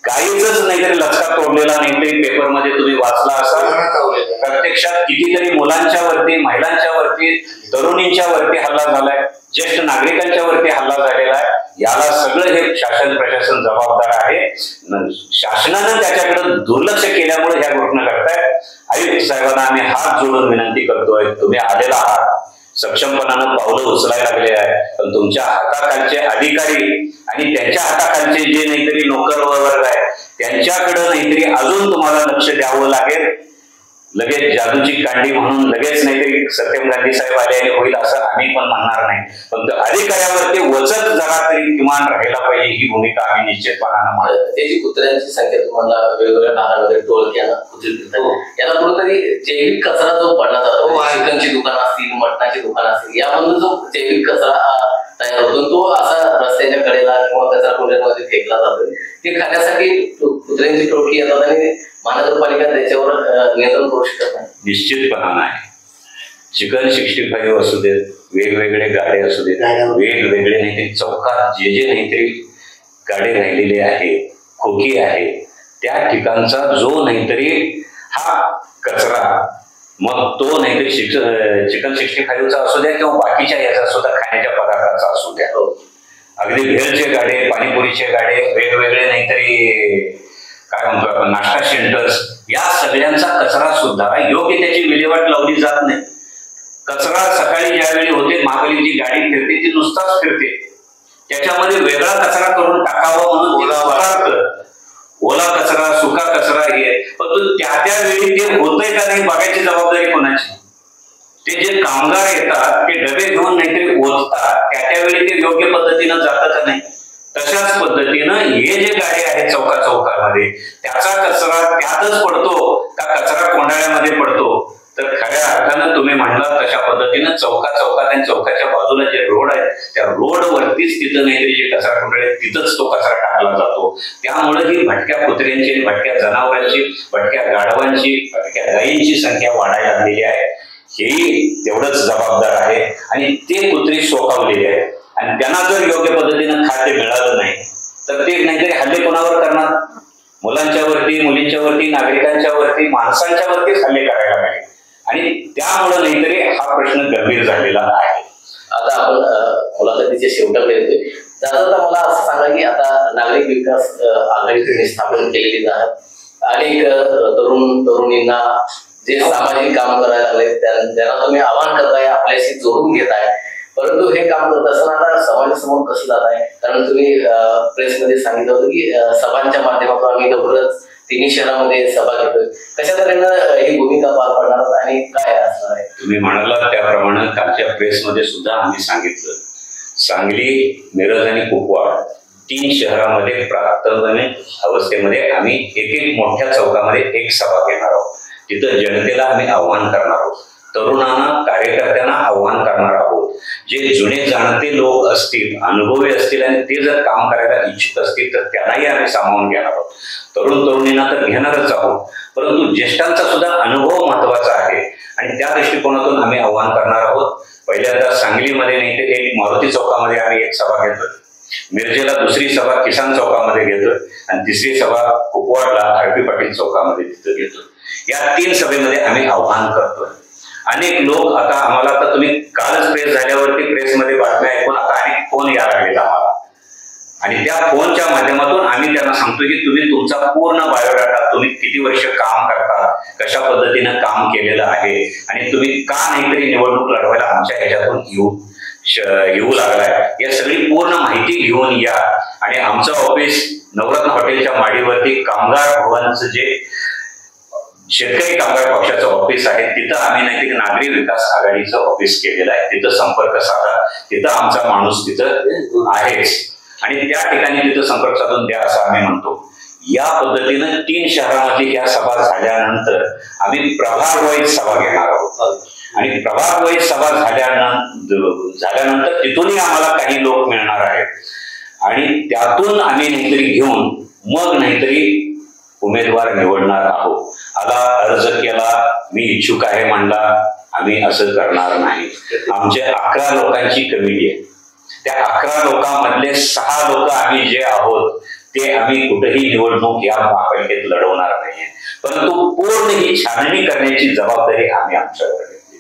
गाईच नाहीतरी लचका तोडलेला नाहीतरी पेपरमध्ये तुम्ही वाचला असाल. प्रत्यक्षात कितीतरी मुलांच्या वरती, महिलांच्या वरती, तरुणींच्या वरती हल्ला झालाय, ज्येष्ठ नागरिकांच्या वरती हल्ला झालेला आहे. याला सगळं हे शासन प्रशासन जबाबदार आहे. शासनानं त्याच्याकडे दुर्लक्ष केल्यामुळे ह्या घटना घडतायत. आयुक्त साहेबांना आम्ही हात जोडून विनंती करतोय, तुम्ही आलेला आहात, सक्षमपणानं पावलं उचलायला लागले आहे, पण तुमच्या हाताखालचे अधिकारी आणि त्यांच्या हाताखालचे जे नाहीतरी नोकर वर्ग आहे त्यांच्याकडे नाहीतरी अजून तुम्हाला लक्ष द्यावं लागेल. लगेच जादूची कांडी म्हणून लगेच नाहीतरी सत्यम गांधी साहेब आले आणि होईल असं आम्ही पण म्हणणार नाही, पण अधिकाऱ्यावरती वचक जरा तरी किमान राहायला पाहिजे ही भूमिका आम्ही निश्चितपणानं मांडतो. त्याची कुत्र्यांची संख्या तुम्हाला वेगवेगळ्या भागांमध्ये टोळक्यानं कुत्री फिरतात. याला कुठेतरी जैविक कचरा जो पडला जातो, चिकनची दुकानं असतील, मटणाची दुकानं असतील, यामधून जो जैविक कचरा तयार होतो तो असा रस्त्याच्या कडेला किंवा कचरा कुंड्यांमध्ये फेकला जातो. ते खाण्यासाठी कुत्र्यांची टोळकी येतात आणि महानगरपालिका त्याच्यावर नियंत्रण करू शकत नाही. निश्चितपणा नाही. चिकन 65 असू देत, वेगवेगळे गाडे असू देत, वेगवेगळे नाहीतरी चौकात जे जे नाहीतरी गाडे राहिलेले आहेत, खोकी आहे, त्या ठिकाणचा जो नाहीतरी हा कचरा, मग तो नाहीतरी चिकन 65चा असू द्या किंवा बाकीच्या याचा सुद्धा खाण्याच्या पदार्थाचा असू द्या, अगदी भेळचे गाडे, पाणीपुरीचे गाडे, वेगवेगळे नाहीतरी काय म्हणतो आपण नाश्ता सेंटर्स, या सगळ्यांचा कचरा सुद्धा योग्य त्याची विल्हेवाट लावली जात नाही. कचरा सकाळी ज्यावेळी होते महापालिकेची गाडी फिरते ती नुसताच फिरते, त्याच्यामध्ये वेगळा कचरा करून टाकावा म्हणून ओला कचरा, सुका कचरा हे, पण त्यावेळी ते होतंय का नाही बघायची जबाबदारी कोणाची. ते जे कामगार येतात ते डबे घेऊन नाहीतरी ओततात, त्यावेळी ते योग्य पद्धतीनं जातं का नाही. तशाच पद्धतीनं हे जे गाडी आहेत चौका चौकामध्ये त्याचा कचरा त्यातच पडतो का कचरा कोंडाळ्यामध्ये पडतो. तर खऱ्या अर्थानं तुम्ही म्हणला तशा पद्धतीनं चौका चौकात आणि चौकाच्या बाजूला जे रोड आहेत त्या रोडवरतीच तिथं नाहीतरी जे कचरा कोंडाळे तिथंच तो कचरा टाकला जातो. त्यामुळे ही भटक्या कुत्र्यांची, भटक्या जनावरांची, भटक्या गाढवांची, भटक्या गायींची संख्या वाढायला लागलेली आहे. हेही तेवढंच जबाबदार आहे आणि ते कुत्रे शोकावलेले आहेत आणि त्यांना जर योग्य पद्धतीनं खाद्य मिळालं नाही तर ते नाहीतरी हल्ले कोणावर करणार. मुलांच्या वरती, मुलींच्या वरती, नागरिकांच्या वरती, माणसांच्या वरतीच हल्ले करायला पाहिजे आणि त्यामुळे नाहीतरी हा प्रश्न गंभीर झालेला आहे. आता आपण मुलाखतीच्या शेवटाकडे येतोय. दादा मला असं सांगा की आता नागरिक विकास आघाडी स्थापन केलेली आहे, अनेक तरुणींना जे सामाजिक काम करायला लागले त्यांना तुम्ही आवाहन करताय, आपल्याशी जोडून घेताय, परंतु हे काम करत असताना आता समाजासमोर कसं जात आहे. कारण तुम्ही प्रेसमध्ये सांगितलं होतं की सभांच्या माध्यमातून आम्ही लवकरच 3 शहरामध्ये सभा घेतोय. कशा तऱ्हेनं ही भूमिका पार पडणार आणि काय असणार आहे. तुम्ही म्हणाला त्याप्रमाणे कालच्या प्रेसमध्ये सुद्धा आम्ही सांगितलं, सांगली, मिरज आणि कुपवाड 3 शहरामध्ये प्राथमिक अवस्थेमध्ये आम्ही एक मोठ्या चौकामध्ये एक सभा घेणार आहोत. तिथं जनतेला आम्ही आव्हान करणार आहोत, तरुणांना, कार्यकर्त्यांना आव्हान करणार आहोत. जे जुने जाणते लोक असतील, अनुभवी असतील आणि ते जर काम करायला इच्छुक असतील तर त्यांनाही आम्ही सामावून घेणार आहोत. तरुण तरुणींना तर घेणारच आहोत, परंतु ज्येष्ठांचा सुद्धा अनुभव महत्वाचा आहे आणि त्या दृष्टिकोनातून आम्ही आव्हान करणार आहोत. पहिल्यांदा सांगलीमध्ये नाही तर एक मारुती चौकामध्ये आम्ही एक सभा घेतोय, मिरजेला दुसरी सभा किसान चौकामध्ये घेतोय आणि तिसरी सभा कुपवाडला आर.पी. पाटील चौकामध्ये तिथं घेतोय. या 3 सभेमध्ये आम्ही आव्हान करतोय. अनेक लोक आता आम्हाला, आता तुम्ही कालच प्रेस झाल्यावरती प्रेसमध्ये बातम्या ऐकून आता अनेक फोन यायला लागलेत आम्हाला आणि त्या फोनच्या माध्यमातून आम्ही त्यांना सांगतो की तुम्ही तुमचा पूर्ण बायोडाटा, तुम्ही किती वर्ष काम करता, कशा पद्धतीनं काम केलेलं आहे आणि तुम्ही का नाहीतरी निवडणूक लढवायला आमच्या ह्याच्यातून येऊ लागलाय, या सगळी पूर्ण माहिती घेऊन या. आणि आमचं ऑफिस नवरत्न हॉटेलच्या माडीवरती कामगार भवनचं जे शेतकरी कामगार पक्षाचं ऑफिस आहे, तिथं आम्ही नाहीतरी नागरी विकास आघाडीचं ऑफिस केलेलं आहे. तिथं संपर्क साधा, तिथं आमचा माणूस तिथं आहेच आणि त्या ठिकाणी तिथं संपर्क साधून द्या असं आम्ही म्हणतो. या पद्धतीनं 3 शहरांमध्ये या सभा झाल्यानंतर आम्ही प्रभाग वाईज सभा घेणार आहोत आणि प्रभाग वाईज सभा झाल्यानंतर तिथूनही आम्हाला काही लोक मिळणार आहेत आणि त्यातून आम्ही नाहीतरी घेऊन मग नाहीतरी उमेदवार निवडणार आहोत. आता अर्ज केला, मी इच्छुक आहे म्हणला, आम्ही असं करणार नाही. आमचे 11 लोकांची कमिटी आहे. त्या 11 लोकांमधले 6 लोक आम्ही जे आहोत ते आम्ही कुठेही निवडणूक या महापालिकेत लढवणार नाहीये, परंतु पूर्ण ही छाननी करण्याची जबाबदारी आम्ही आमच्यावर घेतली.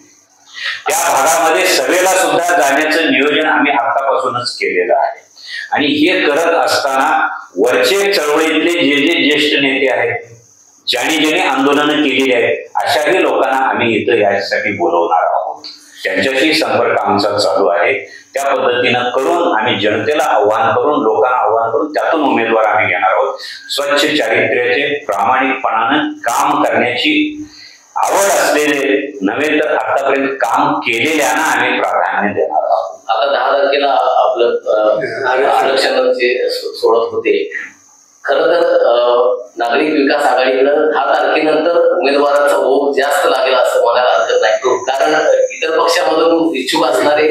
त्या भागामध्ये सभेला सुद्धा जाण्याचं नियोजन आम्ही आतापासूनच केलेलं आहे आणि हे करत असताना वरचे चळवळीतले जे ज्येष्ठ नेते आहेत, ज्यांनी आंदोलनं केलेली आहेत, अशाही लोकांना आम्ही इथं यासाठी बोलवणार आहोत. त्यांच्याशी संपर्क आमचा चालू आहे. त्या पद्धतीनं करून आम्ही जनतेला आव्हान करून, लोकांना आव्हान करून त्यातून उमेदवार आम्ही घेणार आहोत. स्वच्छ चारित्र्याचे, प्रामाणिकपणानं काम करण्याची आवड असलेले नव्हे तर आतापर्यंत काम केलेल्यांना आम्ही प्राधान्य देणार आहोत. आता 10 तारखेला आपलं आरक्षण जे सोडत होते, खरं तर नागरिक विकास आघाडीकडं 10 तारखेनंतर उमेदवाराचा ओघ जास्त लागला असं म्हणायला हरकत नाही. कारण इतर पक्षामधून इच्छुक असणारे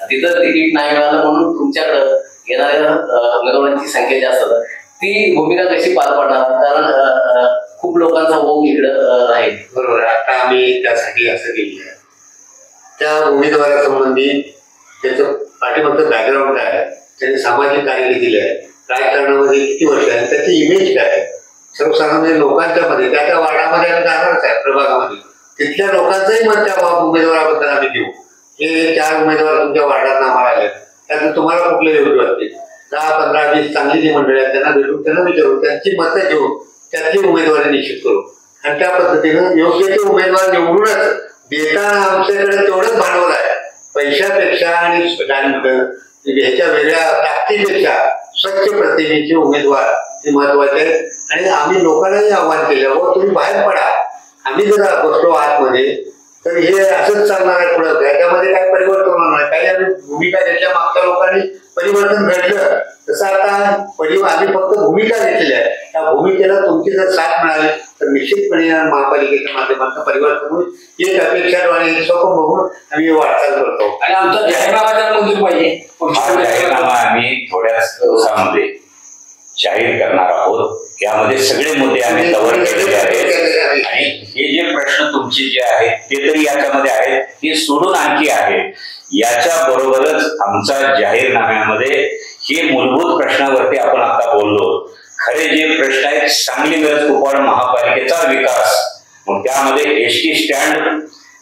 तिथं तिकीट नाही मिळालं म्हणून तुमच्याकडं येणाऱ्या उमेदवारांची संख्या जास्त आहे. ती भूमिका कशी पार पडणार? कारण खूप लोकांचा ओघ इकडं राहील. बरोबर. आता आम्ही त्यासाठी असं केलं, त्या उमेदवारासंबंधी त्याचं पाठीमागचं बॅकग्राऊंड काय आहे, त्याने सामाजिक कार्य केले आहे, राजकारणामध्ये किती वर्ष आहे, त्याची इमेज काय आहे, सर्वसामान्य लोकांच्या मध्ये, त्या वार्डामध्ये आम्ही जाणारच आहे, प्रभागामध्ये तिथल्या लोकांचंही मत त्या उमेदवाराबद्दल आम्ही देऊ. हे 4 उमेदवार तुमच्या वार्डात आम्हाला आले, त्यातून तुम्हाला कुठले योग्य वाटते, 10, 15, 20 चांगली जी मंडळी आहेत त्यांना भेटून त्यांना विचारू, त्यांची मतं घेऊ, त्यातली उमेदवारी निश्चित करू आणि त्या पद्धतीनं योग्य ते उमेदवार निवडूनच देताना आमच्याकडे तेवढंच भांडवल आहे. पैशापेक्षा आणि ह्याच्या वेगळ्या ताकदीपेक्षा स्वच्छ प्रतिमेचे उमेदवार हे महत्वाचे आहेत. आणि आम्ही लोकांनाही आव्हान केलं, हो तुम्ही बाहेर पडा, आम्ही जर बसलो आतमध्ये तर हे असंच चालणार आहे पुढं, याच्यामध्ये काही परिवर्तन होणार नाही. काही आम्ही भूमिका घेतल्या, मागच्या लोकांनी परिवर्तन घडलं तसं आता आम्ही फक्त भूमिका घेतलेल्या आहे. त्या भूमिकेला तुमची जर साथ मिळाली तर निश्चितपणे मानपालिकेच्या माध्यमातून परिवर्तन होईल. एक अपेक्षा आणि स्वप्न बघून आम्ही वाटचाल करतो आणि आमचा जाहीरनामा जर मंजूर पाहिजे. जाहीरनामा आम्ही थोड्याच दिवसामध्ये जाहीर करणार आहोत. यामध्ये सगळे मुद्दे आम्ही कव्हर केलेले आहेत आणि हे जे प्रश्न तुमचे जे आहेत ते तरी याच्यामध्ये आहेत, ते सोडून आणखी आहेत. याच्या बरोबरच आमचा जाहीरनाम्यामध्ये हे मूलभूत प्रश्नावरती आपण आता बोललो, खरे जे प्रश्न आहेत सांगली मिरज कुपवाड महापालिकेचा विकास, मग त्यामध्ये एसटी स्टँड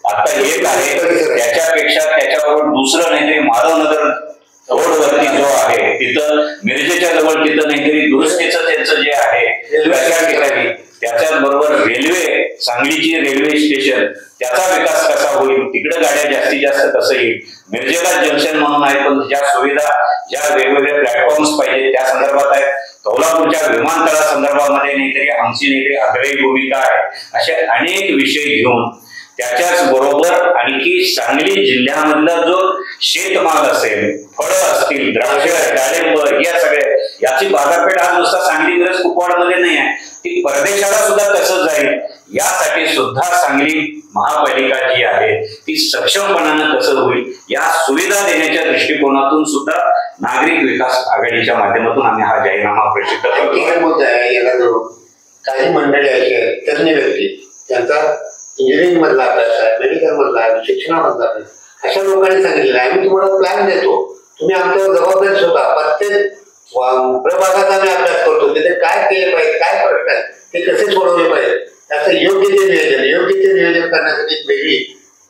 आता एक आहे, त्याच्यापेक्षा त्याच्याबरोबर दुसरं नाहीतरी माधवनगर रोडवरती जो आहे तिथं मिरजेच्या जवळ तिथं नाहीतरी दुरुस्तीचं त्यांचं जे आहे ठिकाणी, त्याच्याच बरोबर रेल्वे, सांगलीची रेल्वे स्टेशन त्याचा विकास कसा होईल, तिकडे गाड्या जास्तीत जास्त कसं येईल, मिरजेला जंक्शन म्हणून आहे पण ज्या सुविधा, ज्या वेगवेगळे प्लॅटफॉर्म्स पाहिजे त्या संदर्भात आहे, कोल्हापूरच्या विमानतळा संदर्भामध्ये नाहीतरी आमची नाहीतरी आग्रही भूमिका आहे. असे अनेक विषय घेऊन त्याच्याच बरोबर आणखी सांगली जिल्ह्यामधला जो शेतमाल असेल, फळं असतील, द्राक्ष, डाळिंब, या सगळ्या याची बाजारपेठ आज नुसता सांगली मिरज कुपवाडमध्ये नाही आहे, ती परदेशाला सुद्धा कसं जाईल यासाठी सुद्धा सांगली महापालिका जी आहे ती सक्षमपणानं कसं होईल या सुविधा देण्याच्या दृष्टिकोनातून सुद्धा नागरिक विकास आघाडीच्या माध्यमातून आम्ही हा जाहीरनामा प्रसिद्ध करतो. काही मंडळी आहेत, तज्ञ व्यक्ती, त्यांचा इंजिनिअरिंग मधला अभ्यास आहे, मेडिकल मधला आहे, शिक्षणामधला आहे, अशा लोकांनी सांगितलेलं आहे आम्ही तुम्हाला प्लॅन देतो, तुम्ही आमच्यावर जबाबदारी स्वतः प्रत्येक प्रभागाचा आम्ही अभ्यास करतो, तिथे काय केले पाहिजे, काय प्रश्न आहेत ते कसे सोडवले पाहिजे, त्याचं योग्य ते नियोजन करण्यासाठी एक वेगळी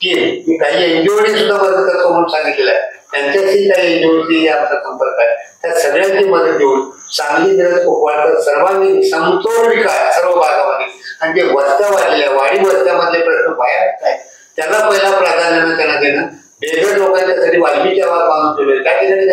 टीम, काही एनजीओने सुद्धा मदत करतो म्हणून सांगितलेलं आहे. त्यांच्याशी काही एनजीओशी आमचा संपर्क आहे, त्या सगळ्यांची मदत देऊन सांगली मिरज कुपवाडचा सर्वांगीण समतोल विकास सर्व भागामध्ये आणि जे वस्त्या वाढलेल्या वाडी वस्त्यामधले प्रश्न बाहेर काय त्याला पहिला प्राधान्य त्यांना देणं. बेघर लोकांच्यासाठी वाल्मिकी आवाज बांधून ठेवले, त्या ठिकाणी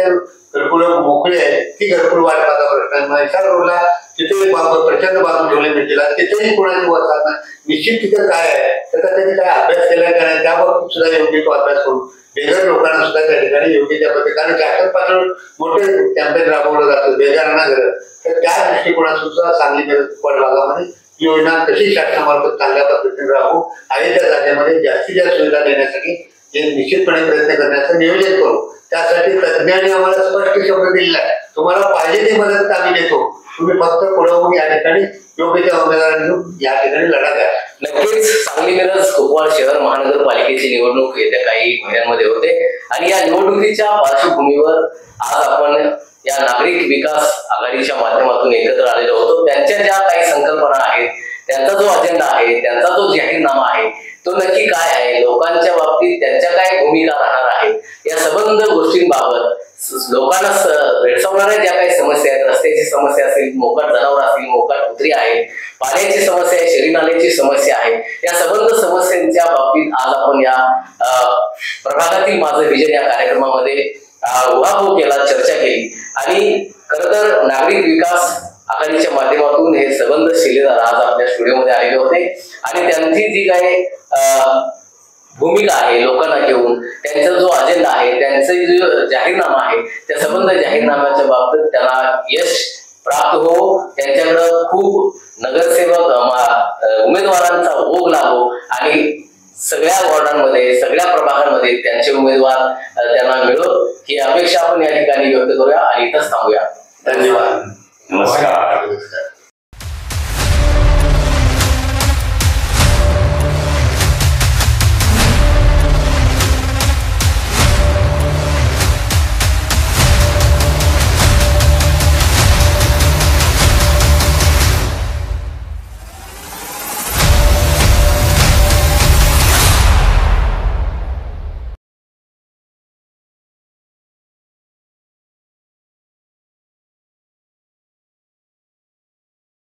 घरकुल मोकळी आहे ती घरकुल वाटपाचा प्रश्न आहे. म्हैसाळ रोडला तिथे प्रचंड बांधून ठेवले मिळतील, तिथेही कोणाची वसाहत नाही. निश्चित तिथं काय आहे त्याचा त्यांनी काय अभ्यास केला का नाही त्या बाबतीत सुद्धा योग्य तो अभ्यास करून बेघर लोकांना सुद्धा त्या ठिकाणी योग्य त्या पद्धतीने, कारण शासन पातळीवर मोठे कॅम्पेन राबवलं जातं बेघरांना घर, तर त्या दृष्टिकोनातून सुद्धा सांगली मिरज भागामध्ये योजना कशी शासनामार्फत चांगल्या पद्धतीने राबवू आणि त्या जागेमध्ये जास्तीत जास्त सुविधा देण्यासाठी हे निश्चितपणे प्रयत्न करण्याचं नियोजन करू. त्यासाठी तज्ज्ञांनी आम्हाला स्पष्ट शब्द दिलेला आहे, तुम्हाला पाहिजे ती मदत आम्ही देतो, तुम्ही फक्त पुढे होऊन या ठिकाणी योग्य त्या उमेदवारांनी या ठिकाणी लढा द्या. नक्कीच सांगली मिरज कुपवाड शहर महानगरपालिकेची निवडणूक येत्या काही महिन्यांमध्ये होते आणि या निवडणुकीच्या पार्श्वभूमीवर आज आपण या नागरिक विकास आघाडीच्या माध्यमातून एकत्र आलेलो होतो. त्यांच्या ज्या काही संकल्पना आहेत, त्यांचा जो अजेंडा आहे, त्यांचा जो जाहीरनामा आहे तो नक्की काय आहे, लोकांच्या बाबतीत त्यांच्या काय भूमिका राहणार आहे, या संबंध गोष्टींबाबत लोकांना भेडसावणाऱ्या ज्या काही समस्या आहेत, रस्त्याची समस्या असेल, मोकाट जनावर असतील, मोकाट कुत्री आहेत, पाण्याची समस्या आहे, शहरी नाल्याची समस्या आहे, या संबंध समस्यांच्या बाबतीत आज आपण या प्रभागातील माझं विजन या कार्यक्रमामध्ये उहापोह केला, चर्चा केली आणि खरं तर नागरिक विकास आघाडीच्या माध्यमातून हे संबंध शिलेदार आज आपल्या स्टुडिओमध्ये आलेले होते आणि त्यांची जी काही भूमिका आहे लोकांना घेऊन, त्यांचा जो अजेंडा आहे, त्यांचा जो जाहीरनामा आहे, त्या संबंध जाहीरनाम्याच्या बाबतीत त्यांना यश प्राप्त हो, त्यांच्याकडं खूप नगरसेवक उमेदवारांचा ओघ लागो आणि सगळ्या वॉर्डांमध्ये सगळ्या प्रभागांमध्ये त्यांचे उमेदवार त्यांना मिळो ही अपेक्षा आपण या ठिकाणी व्यक्त करूया आणि इथंच थांबूया. धन्यवाद. नमस्कार.